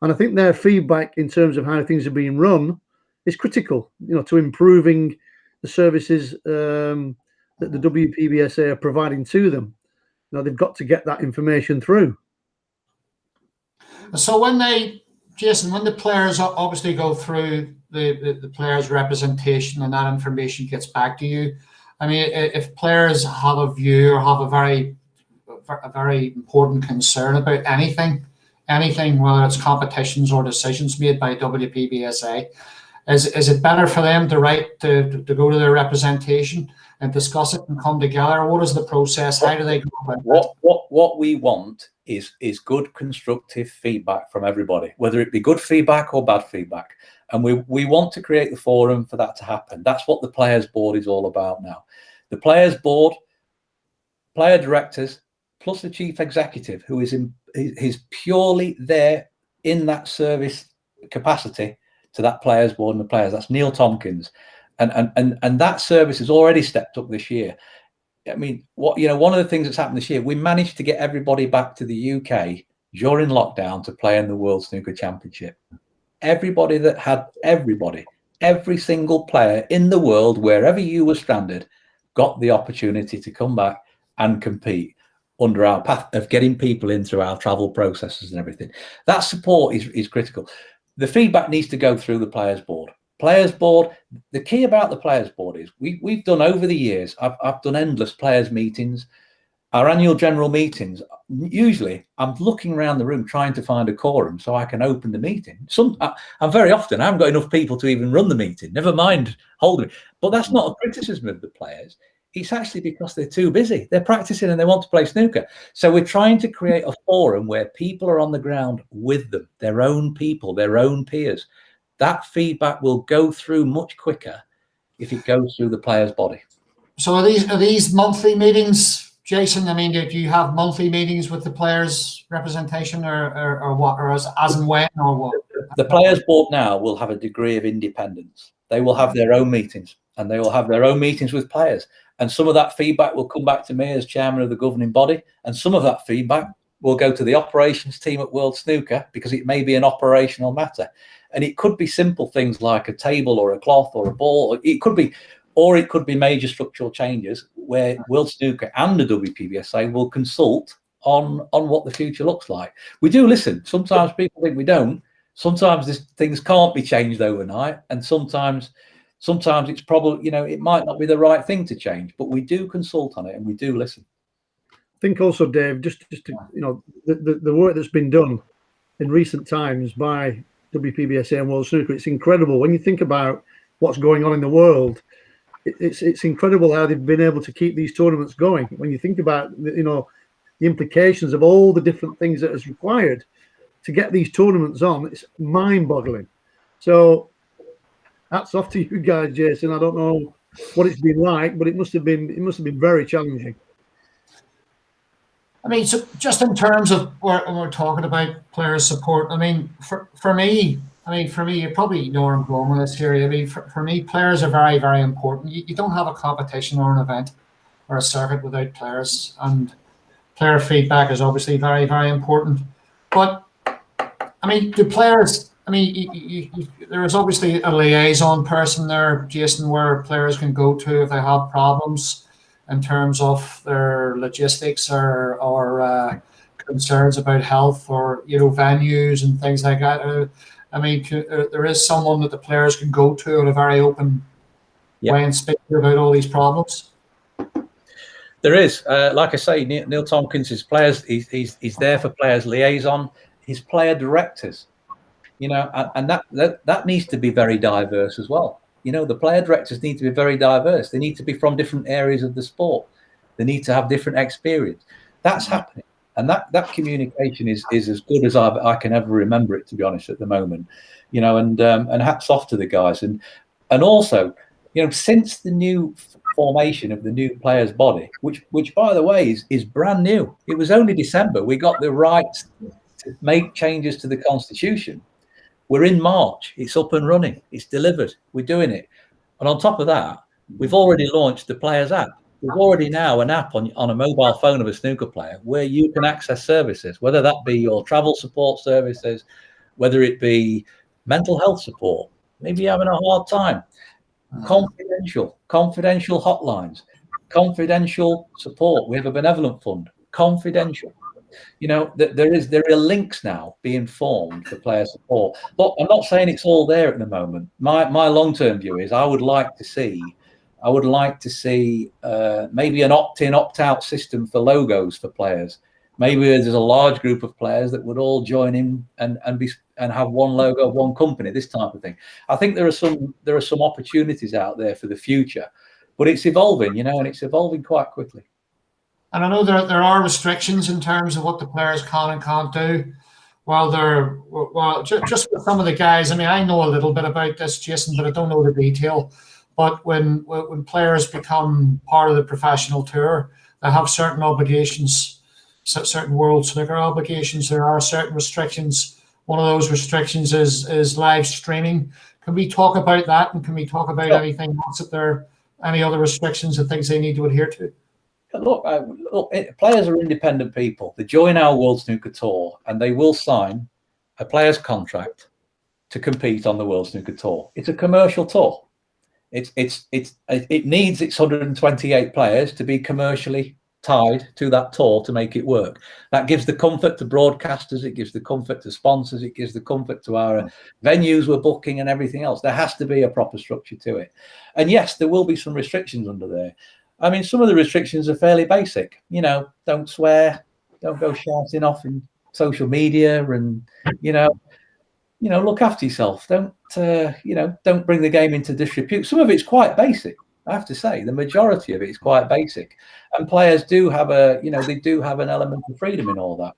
And I think their feedback in terms of how things are being run is critical, you know, to improving the services that the WPBSA are providing to them. You know, they've got to get that information through. So when the players obviously go through the players' representation and that information gets back to you, I mean, if players have a view or have a very important concern about anything, whether it's competitions or decisions made by WPBSA, is it better for them to go to their representation and discuss it and come together? What is the process? How do they go about it? What we want is good constructive feedback from everybody, whether it be good feedback or bad feedback. And we want to create the forum for that to happen. That's what the Players Board is all about now. The Players Board, player directors, plus the chief executive, who is purely there in that service capacity to that Players Board and the players. That's Neil Tompkins, and that service has already stepped up this year. I mean, one of the things that's happened this year, we managed to get everybody back to the UK during lockdown to play in the World Snooker Championship. Every single player in the world, wherever you were stranded, got the opportunity to come back and compete under our path of getting people in through our travel processes and everything. That support is critical. The feedback needs to go through the Players Board. Players Board, the key about the Players Board is we've done over the years, I've done endless players meetings, our annual general meetings. Usually I'm looking around the room trying to find a quorum so I can open the meeting. I'm very often, I haven't got enough people to even run the meeting, never mind holding it. But that's not a criticism of the players. It's actually because they're too busy. They're practicing and they want to play snooker. So we're trying to create a forum where people are on the ground with them, their own people, their own peers. That feedback will go through much quicker if it goes through the players' body. So are these monthly meetings, Jason? I mean, do you have monthly meetings with the players' representation, or what, or as and when, or what? The Players Board now will have a degree of independence. They will have their own meetings, and they will have their own meetings with players. And some of that feedback will come back to me as chairman of the governing body, and some of that feedback will go to the operations team at World Snooker, because it may be an operational matter. And it could be simple things like a table or a cloth or a ball. It could be major structural changes where World Snooker and the WPBSA will consult on what the future looks like. We do listen. Sometimes people think we don't. Sometimes things can't be changed overnight, and sometimes it's probably, it might not be the right thing to change, but we do consult on it and we do listen. I think also, Dave, just to, the work that's been done in recent times by WPBSA and World Snooker, it's incredible. When you think about what's going on in the world, it's incredible how they've been able to keep these tournaments going. When you think about, the implications of all the different things that is required to get these tournaments on, it's mind-boggling. So hats off to you guys, Jason. I don't know what it's been like, but it must have been very challenging. I mean, so just in terms of when we're talking about player support, I mean, for me, you probably know where I'm going with this here. I mean, for me, players are very, very important. You don't have a competition or an event or a circuit without players, and player feedback is obviously very, very important. But I mean, do players? I mean, there is obviously a liaison person there, Jason, where players can go to if they have problems in terms of their logistics or concerns about health or venues and things like that? I mean, there is someone that the players can go to in a very open way and speak about all these problems. There is, like I say, Neil Tompkins is players. He's there for players liaison. His player directors, and that needs to be very diverse as well. The player directors need to be very diverse. They need to be from different areas of the sport. They need to have different experience. That's happening, and that communication is as good as I can ever remember it, to be honest, at the moment. And hats off to the guys, and also, since the new formation of the new players' body, which by the way is brand new. It was only December we got the right to make changes to the constitution. We're in March. It's up and running. It's delivered. We're doing it. And on top of that, we've already launched the Players app. There's already now an app on a mobile phone of a snooker player where you can access services, whether that be your travel support services, whether it be mental health support, maybe you're having a hard time, confidential hotlines, confidential support. We have a benevolent fund, confidential. There are links now being formed for player support. Look, I'm not saying it's all there at the moment. My long-term view is I would like to see maybe an opt-in, opt-out system for logos for players. Maybe there's a large group of players that would all join in and have one logo, one company, this type of thing. I think there are some opportunities out there for the future, but it's evolving, and it's evolving quite quickly. And I know there are restrictions in terms of what the players can and can't do. Just with some of the guys, I mean, I know a little bit about this, Jason, but I don't know the detail. But when players become part of the professional tour, they have certain obligations, certain World Snooker obligations. There are certain restrictions. One of those restrictions is live streaming. Can we talk about that? And can we talk about anything else? If there are any other restrictions and things they need to adhere to? Look, players are independent people. They join our World Snooker Tour and they will sign a player's contract to compete on the World Snooker Tour. It's a commercial tour. It needs its 128 players to be commercially tied to that tour to make it work. That gives the comfort to broadcasters. It gives the comfort to sponsors. It gives the comfort to our venues we're booking and everything else. There has to be a proper structure to it. And yes, there will be some restrictions under there. I mean, some of the restrictions are fairly basic. Don't swear, don't go shouting off in social media, and look after yourself. Don't bring the game into disrepute. Some of it's quite basic. I have to say, the majority of it is quite basic, and players do have they do have an element of freedom in all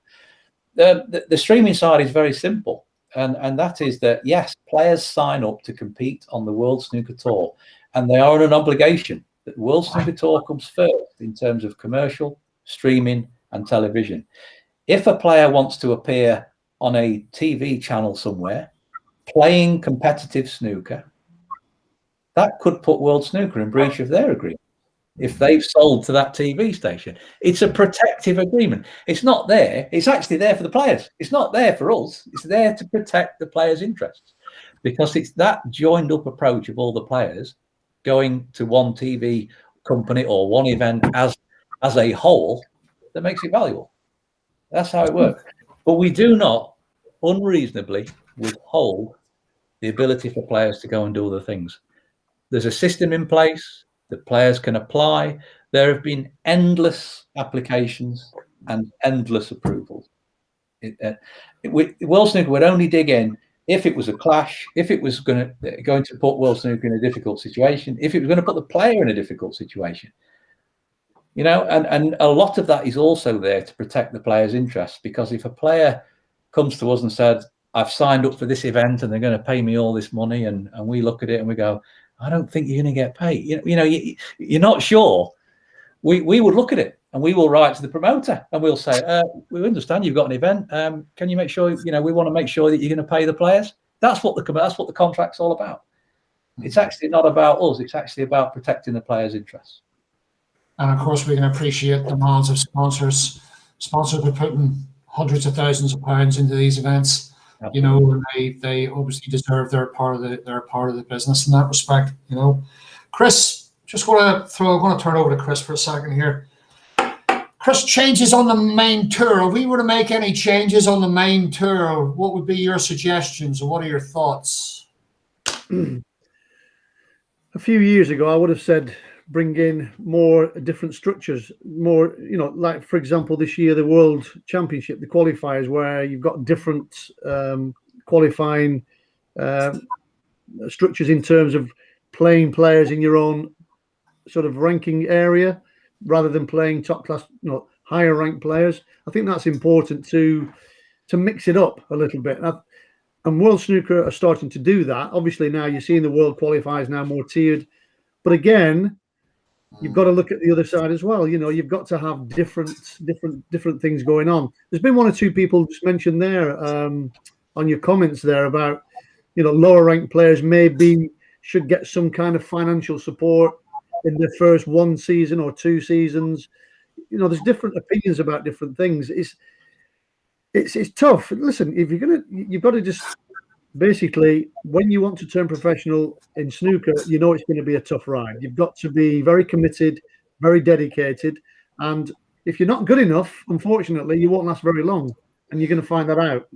that. The streaming side is very simple, and that is that yes, players sign up to compete on the World Snooker Tour, and they are on an obligation. The World Snooker Tour comes first in terms of commercial, streaming, and television. If a player wants to appear on a TV channel somewhere, playing competitive snooker, that could put World Snooker in breach of their agreement if they've sold to that TV station. It's a protective agreement. It's not there. It's actually there for the players. It's not there for us. It's there to protect the players' interests, because it's that joined up approach of all the players going to one TV company or one event as a whole that makes it valuable. That's how it works. But we do not unreasonably withhold the ability for players to go and do other things. There's a system in place that players can apply. There have been endless applications and endless approvals. World Snooker would only dig in if it was a clash, if it was going to put World Snooker in a difficult situation, if it was going to put the player in a difficult situation. And a lot of that is also there to protect the player's interests, because if a player comes to us and said, I've signed up for this event and they're going to pay me all this money, and we look at it and we go, I don't think you're going to get paid. You're not sure. We would look at it and we will write to the promoter and we'll say, we understand you've got an event. Can you make sure, we want to make sure that you're going to pay the players. That's what the contract's all about. It's actually not about us. It's actually about protecting the players' interests. And of course, we can appreciate the demands of sponsors. Sponsors are putting hundreds of thousands of pounds into these events. Absolutely. They obviously deserve their part of the business in that respect. Chris, I'm going to turn over to Chris for a second here. Chris, changes on the main tour. If we were to make any changes on the main tour, what would be your suggestions, or what are your thoughts? A few years ago, I would have said bring in more different structures, more, like, for example, this year, the World Championship, the qualifiers, where you've got different qualifying structures in terms of playing players in your own sort of ranking area, rather than playing top class, higher ranked players. I think that's important to mix it up a little bit. And World Snooker are starting to do that. Obviously, now you're seeing the World qualifiers now more tiered. But again, you've got to look at the other side as well. You've got to have different things going on. There's been one or two people just mentioned there on your comments there about, lower ranked players maybe should get some kind of financial support in their first one season or two seasons. There's different opinions about different things. It's tough. Listen, if you've got to just basically, when you want to turn professional in snooker, it's going to be a tough ride. You've got to be very committed, very dedicated, and if you're not good enough, unfortunately, you won't last very long, and you're going to find that out.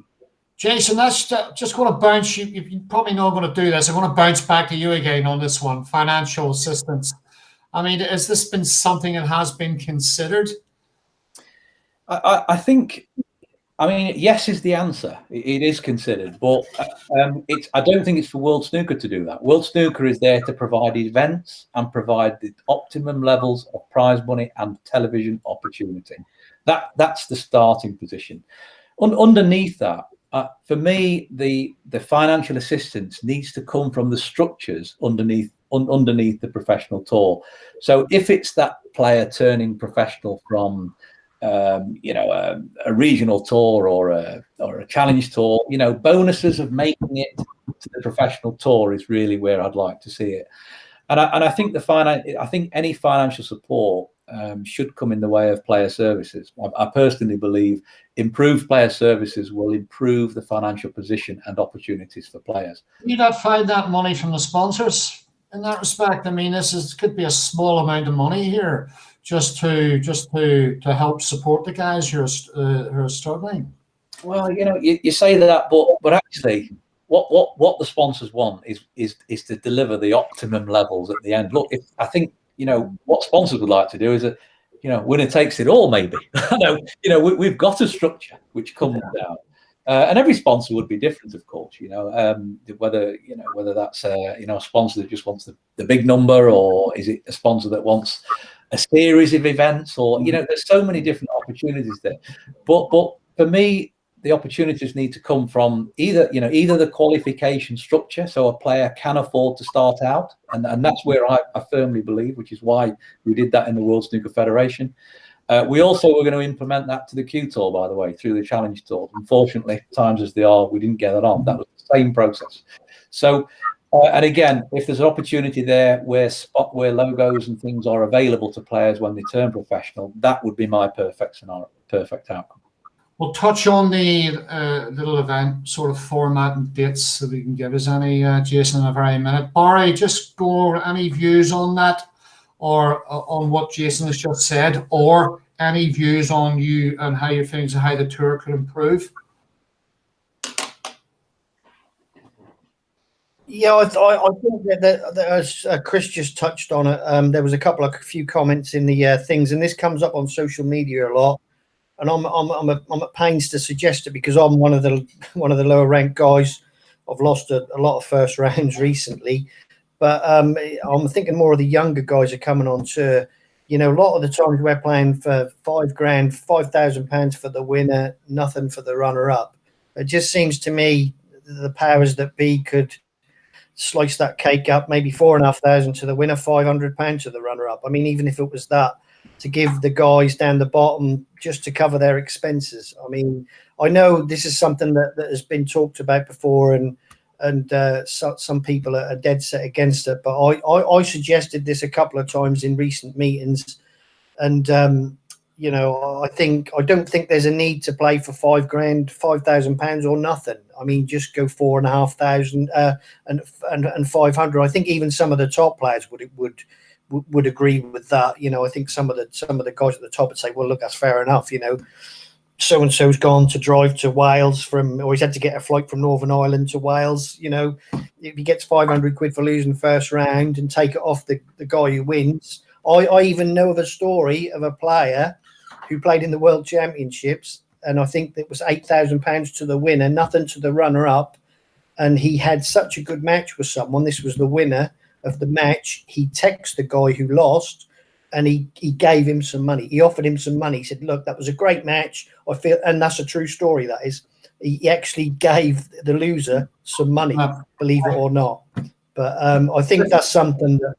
Jason, that's just going to bounce you. You probably know I'm going to do this. I want to bounce back to you again on this one, financial assistance. I mean, has this been something that has been considered? I think, yes is the answer. It is considered, but I don't think it's for World Snooker to do that. World Snooker is there to provide events and provide the optimum levels of prize money and television opportunity. That's the starting position. Underneath that, for me, the financial assistance needs to come from the structures underneath the professional tour. So if it's that player turning professional from a regional tour or a challenge tour, bonuses of making it to the professional tour is really where I'd like to see it. And I think I think any financial support should come in the way of player services. I personally believe improved player services will improve the financial position and opportunities for players. Do you not find that money from the sponsors in that respect? I mean, could be a small amount of money here just to help support the guys who are struggling. Well, you say that, but actually, what the sponsors want is to deliver the optimum levels at the end. Look, I think what sponsors would like to do is that winner takes it all. Maybe we've got a structure which comes down, and every sponsor would be different, of course. Whether that's a sponsor that just wants the big number, or is it a sponsor that wants a series of events, or there's so many different opportunities there. But for me, the opportunities need to come from either the qualification structure, so a player can afford to start out, and that's where I firmly believe, which is why we did that in the World Snooker Federation. We also were going to implement that to the Q Tour, by the way, through the Challenge Tour. Unfortunately, times as they are, we didn't get that on. That was the same process. So, and again, if there's an opportunity there where logos and things are available to players when they turn professional, that would be my perfect scenario, perfect outcome. We'll touch on the little event sort of format and dates so we can give us any, Jason, in a very minute. Barry, just go over any views on that, or on what Jason has just said, or any views on you and how you think how the tour could improve. Yeah, I think that as Chris just touched on it, there was a few comments in the things, and this comes up on social media a lot. And I'm at pains to suggest it because I'm one of the lower ranked guys. I've lost a lot of first rounds recently, but I'm thinking more of the younger guys are coming on tour. A lot of the times we're playing for £5,000, £5,000 for the winner, nothing for the runner up. It just seems to me the powers that be could slice that cake up, maybe £4,500 to the winner, £500 to the runner up. I mean, even if it was that, to give the guys down the bottom just to cover their expenses. I mean, I know this is something that has been talked about before, and some people are dead set against it. But I suggested this a couple of times in recent meetings, and I don't think there's a need to play for £5,000, £5,000 or nothing. I mean, just go 4,500 and 500. I think even some of the top players would agree with that. You know, I think some of the guys at the top would say, well, look, that's fair enough. You know, so and so's gone to drive to Wales or he's had to get a flight from Northern Ireland to Wales. You know, if he gets 500 quid for losing first round and take it off the guy who wins. I even know of a story of a player who played in the World Championships, and I think it was £8,000 to the winner, nothing to the runner-up. And he had such a good match with someone. This was the winner of the match. He texted the guy who lost, and he gave him some money. He offered him some money. He said, "Look, that was a great match. I feel," and that's a true story. That is, he actually gave the loser some money, believe it or not. But I think that's something that.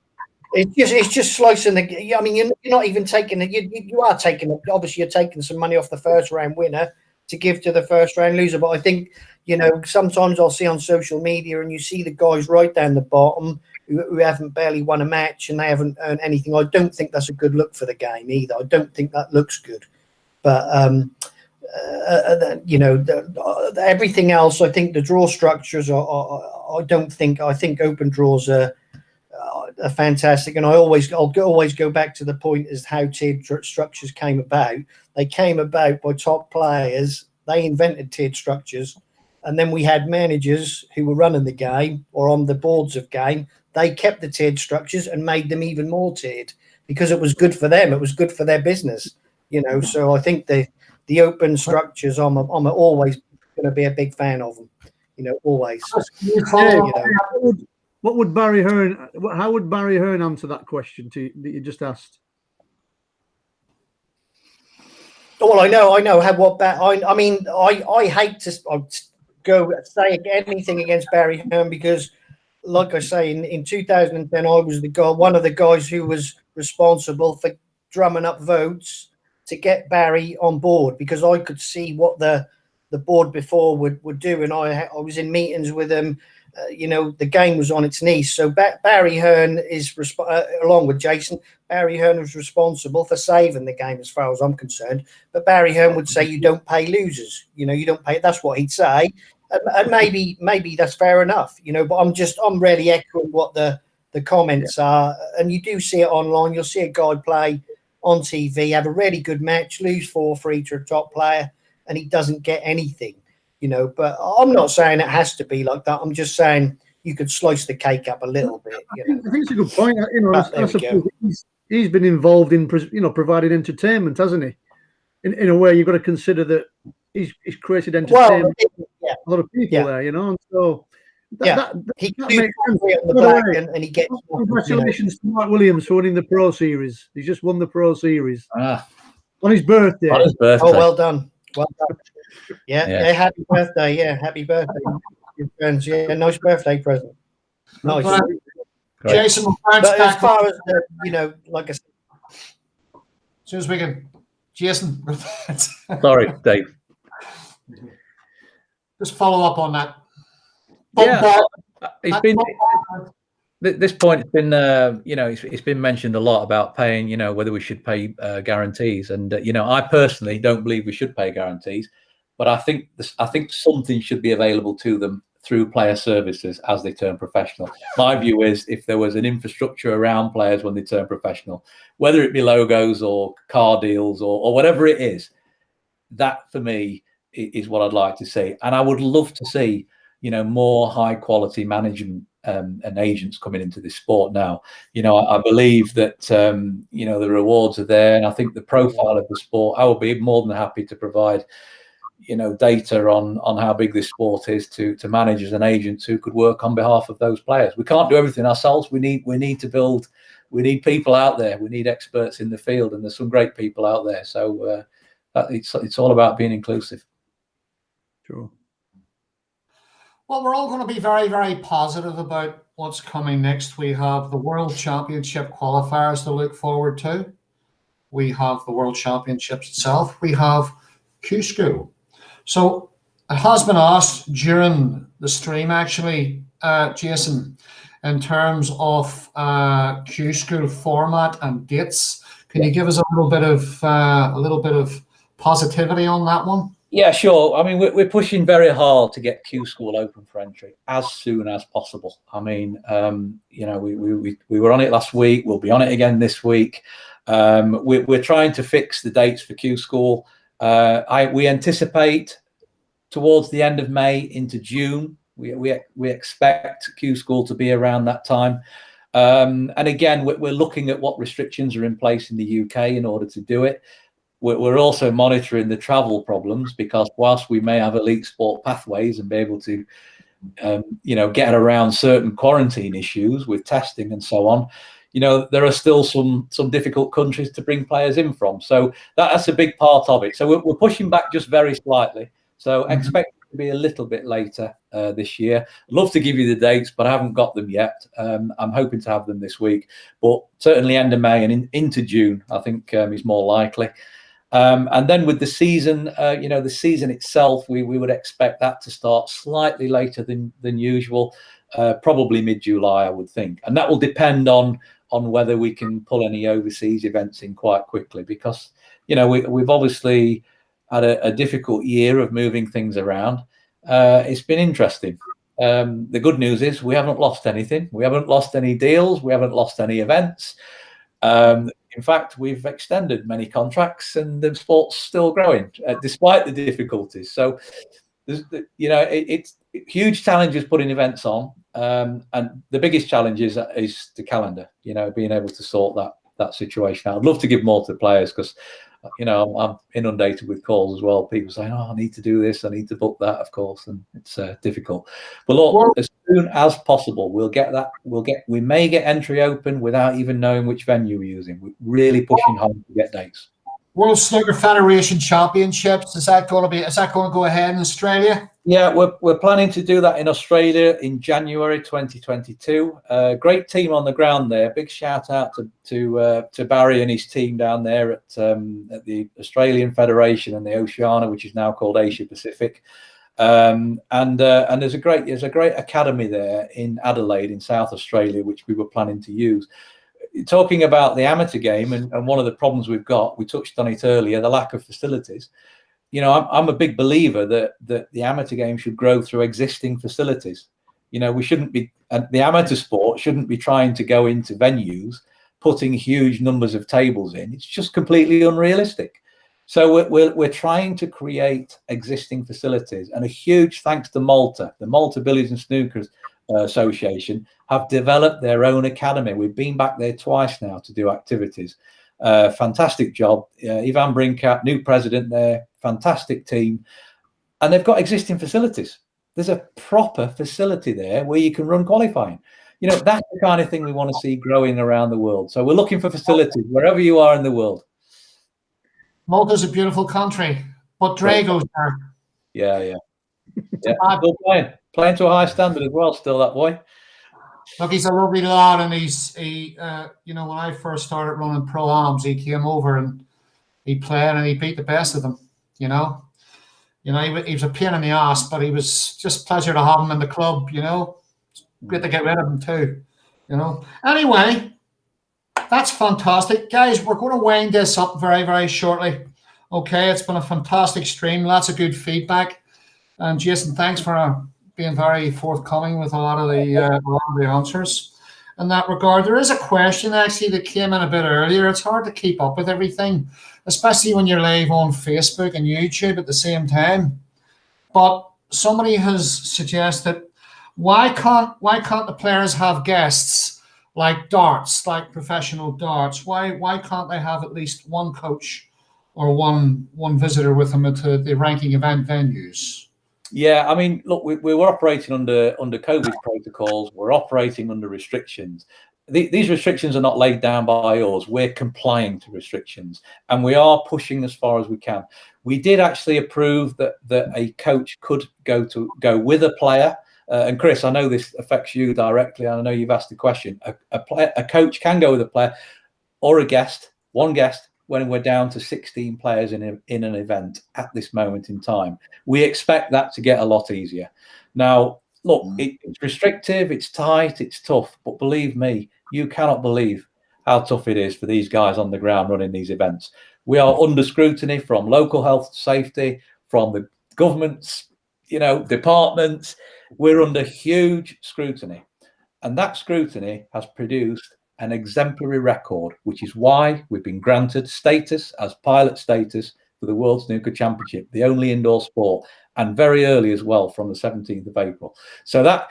It's just slicing the. I mean, you're not even taking it. You are taking it. Obviously, you're taking some money off the first round winner to give to the first round loser. But I think, you know, sometimes I'll see on social media and you see the guys right down the bottom who haven't barely won a match and they haven't earned anything. I don't think that's a good look for the game either. I don't think that looks good. But you know, everything else, I think the draw structures I think open draws are fantastic, and I'll always go back to the point as how tiered structures came about. They came about by top players. They invented tiered structures, and then we had managers who were running the game or on the boards of game. They kept the tiered structures and made them even more tiered because it was good for them. It was good for their business, you know. So I think the open structures, I'm always going to be a big fan of them, you know, always. You know. What would Barry Hearn? How would Barry Hearn answer that question that you just asked? Well, I know. I mean, I hate to go say anything against Barry Hearn because, like I say, in 2010, I was one of the guys who was responsible for drumming up votes to get Barry on board because I could see what the board before would do, and I was in meetings with them. You know, the game was on its knees. So Barry Hearn is, along with Jason, Barry Hearn was responsible for saving the game as far as I'm concerned. But Barry Hearn would say, you don't pay losers. You know, you don't pay. That's what he'd say. And maybe that's fair enough, you know, but I'm really echoing what the comments are. And you do see it online. You'll see a guy play on TV, have a really good match, lose 4-3 to a top player, and he doesn't get anything. You know, but I'm not saying it has to be like that. I'm just saying you could slice the cake up a little bit. You know? I think it's a good point. You know, he's been involved in, you know, providing entertainment, hasn't he? In a way, you've got to consider that he's created entertainment for a lot of people there. You know, and so that makes sense. On the back and he gets. Congratulations to Mark Williams for winning the Pro Series. He's just won the Pro Series on his birthday. On his birthday. Oh, well done. Well done. Yeah, happy birthday. Yeah, happy birthday. Your friends. Yeah, nice birthday present. Nice. Jason, but as far as you know, like I said, as soon as we can, Jason. Sorry, Dave. Just follow up on that. Yeah, it's been. This point has been, you know, it's been mentioned a lot about paying, you know, whether we should pay guarantees, and you know, I personally don't believe we should pay guarantees, but I think something should be available to them through player services as they turn professional. My view is if there was an infrastructure around players when they turn professional, whether it be logos or car deals or whatever it is, that for me is what I'd like to see, and I would love to see, you know, more high quality management. And agents coming into this sport now. You know, I believe that you know, the rewards are there, and I think the profile of the sport, I will be more than happy to provide, you know, data on how big this sport is to managers and agents who could work on behalf of those players. We can't do everything ourselves. We need to build. We need people out there. We need experts in the field, and there's some great people out there. So it's all about being inclusive. Sure. Well, we're all going to be very, very positive about what's coming next. We have the World Championship qualifiers to look forward to. We have the World Championships itself. We have Q School. So it has been asked during the stream, actually, Jason, in terms of Q School format and dates. Can you give us a little bit of positivity on that one? Yeah, sure. I mean, we're pushing very hard to get Q School open for entry as soon as possible. I mean, you know, we were on it last week. We'll be on it again this week. We're trying to fix the dates for Q School. We anticipate towards the end of May into June. We expect Q School to be around that time. And again, we're looking at what restrictions are in place in the UK in order to do it. We're also monitoring the travel problems, because whilst we may have elite sport pathways and be able to, you know, get around certain quarantine issues with testing and so on, you know, there are still some difficult countries to bring players in from. So that's a big part of it. So we're pushing back just very slightly. So expect it to be a little bit later this year. I'd love to give you the dates, but I haven't got them yet. I'm hoping to have them this week, but certainly end of May and into June, I think is more likely. And then with the season, you know, the season itself, we would expect that to start slightly later than usual, probably mid-July, I would think. And that will depend on whether we can pull any overseas events in quite quickly, because, you know, we've obviously had a difficult year of moving things around. It's been interesting. The good news is we haven't lost anything. We haven't lost any deals. We haven't lost any events. In fact, we've extended many contracts, and the sport's still growing despite the difficulties. So, you know, it's huge challenges putting events on, and the biggest challenge is the calendar. You know, being able to sort that situation out. I'd love to give more to the players, because, you know, I'm inundated with calls as well. People saying, "Oh, I need to do this, I need to book that," of course, and it's difficult. But look, as soon as possible, we may get entry open without even knowing which venue we're using. We're really pushing hard to get dates. World Snooker Federation Championships, is that going to go ahead in Australia? Yeah, we're planning to do that in Australia in January 2022. Great team on the ground there. Big shout out to Barry and his team down there at the Australian Federation and the Oceania, which is now called Asia Pacific. And there's a great academy there in Adelaide in South Australia, which we were planning to use. Talking about the amateur game and one of the problems we've got, we touched on it earlier, the lack of facilities. You know, I'm a big believer that the amateur game should grow through existing facilities. You know, we shouldn't be, the amateur sport shouldn't be trying to go into venues, putting huge numbers of tables in. It's just completely unrealistic. So we're trying to create existing facilities, and a huge thanks to Malta, the Malta Billiards and Snooker Association have developed their own academy. We've been back there twice now to do activities. Fantastic job. Ivan Brinkat, new president there, fantastic team. And they've got existing facilities. There's a proper facility there where you can run qualifying. You know, that's the kind of thing we want to see growing around the world. So we're looking for facilities wherever you are in the world. Malta's a beautiful country, but Drago's there. Yeah. Still playing to a high standard as well, still, that boy. Look, he's a lovely lad, and he you know, when I first started running pro-ams, he came over and he played and he beat the best of them, you know. You know, he was a pain in the ass, but he was just a pleasure to have him in the club, you know. Great to get rid of him too, you know. Anyway, that's fantastic. Guys, we're going to wind this up very, very shortly. Okay, it's been a fantastic stream. Lots of good feedback. And Jason, thanks for being very forthcoming with a lot of the answers. In that regard, there is a question actually that came in a bit earlier. It's hard to keep up with everything, especially when you're live on Facebook and YouTube at the same time. But somebody has suggested, why can't the players have guests like darts, like professional darts? Why can't they have at least one coach or one visitor with them to the ranking event venues? Yeah, I mean, look, we were operating under COVID protocols. We're operating under restrictions. These restrictions are not laid down by us. We're complying to restrictions, and we are pushing as far as we can. We did actually approve that a coach could go with a player. And Chris, I know this affects you directly. I know you've asked the question. A coach can go with a player or a guest, one guest, when we're down to 16 players in an event at this moment in time. We expect that to get a lot easier. Now, look, it's restrictive, it's tight, it's tough, but believe me, you cannot believe how tough it is for these guys on the ground running these events. We are under scrutiny from local health safety, from the government's, departments. We're under huge scrutiny, and that scrutiny has produced an exemplary record, which is why we've been granted status as pilot status for the World Snooker Championship, the only indoor sport, and very early as well, from the 17th of April. So that,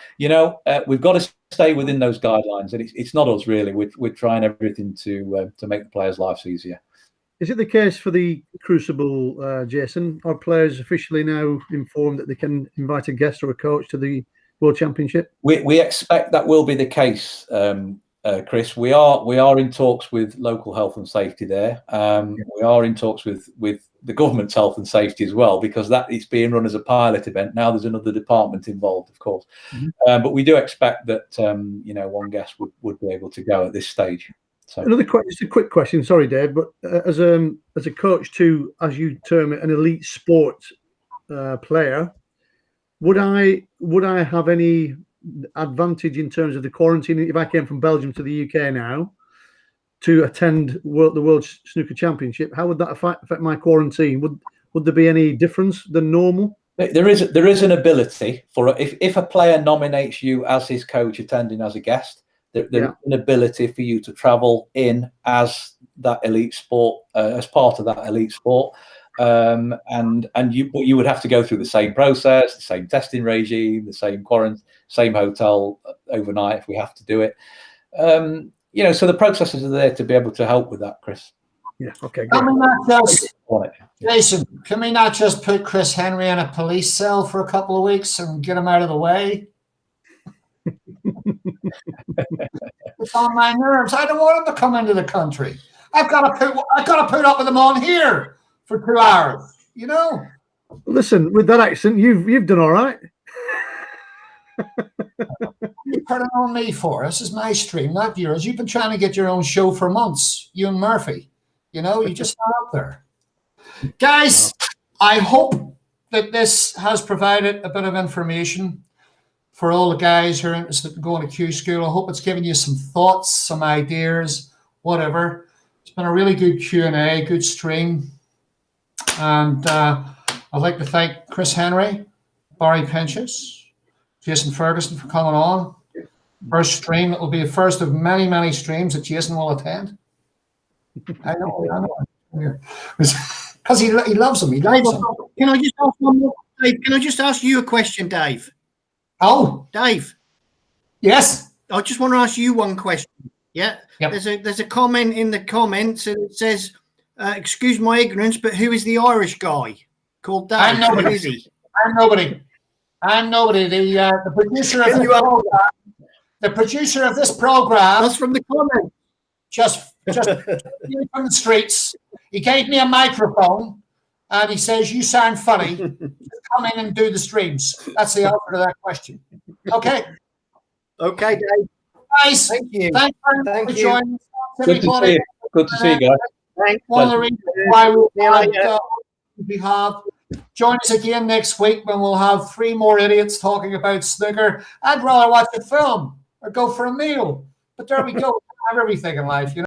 we've got to stay within those guidelines, and it's not us really. We're trying everything to make the players' lives easier. Is it the case for the Crucible, Jason? Are players officially now informed that they can invite a guest or a coach to the World Championship? We expect that will be the case, Chris. We are in talks with local health and safety there. We are in talks with the government's health and safety as well, because that is being run as a pilot event. Now there's another department involved, of course. But we do expect that one guest would be able to go at this stage. So just a quick question. Sorry, Dave, but as a coach to, as you term it, an elite sport player, would I have any advantage in terms of the quarantine if I came from Belgium to the UK now to attend the World Snooker Championship? How would that affect my quarantine? Would there be any difference than normal? There is an ability for if a player nominates you as his coach attending as a guest, there's an ability for you to travel in as that elite sport, as part of that elite sport. But you would have to go through the same process, the same testing regime, the same quarantine, same hotel overnight if we have to do it. So the processes are there to be able to help with that, Chris. Yeah. Okay. Jason, can we not just put Chris Henry in a police cell for a couple of weeks and get him out of the way? It's on my nerves. I don't want him to come into the country. I've got to put up with him on here for 2 hours. Listen, with that accent, you've done all right. You put it on me for. This is my stream, not yours. You've been trying to get your own show for months. You and Murphy. You just not up there. Guys, I hope that this has provided a bit of information for all the guys who are interested in going to Q School. I hope it's given you some thoughts, some ideas, whatever. It's been a really good Q&A, good stream. And I'd like to thank Chris Henry, Barry Pinchas, Jason Ferguson for coming on. First stream. It will be the first of many, many streams that Jason will attend. I know. Because he loves them. He likes them. Can I just ask one more? Dave, can I just ask you a question, Dave? Oh, Dave. Yes. I just want to ask you one question. Yeah. Yep. There's a comment in the comments and it says, "Excuse my ignorance, but who is the Irish guy called Dave? I'm nobody. Who is he?" I'm nobody. The producer of the program. The producer of this program. That's from the comment. Just from the streets. He gave me a microphone and he says, "You sound funny. Come in and do the streams." That's the answer to that question. Okay. Okay, Dave. Guys, thank you. Thanks very much for joining us. Good to see you guys. Thanks. One of the reasons why we have. Join us again next week when we'll have 3 more idiots talking about snooker. I'd rather watch a film or go for a meal. But there we go. Have everything in life,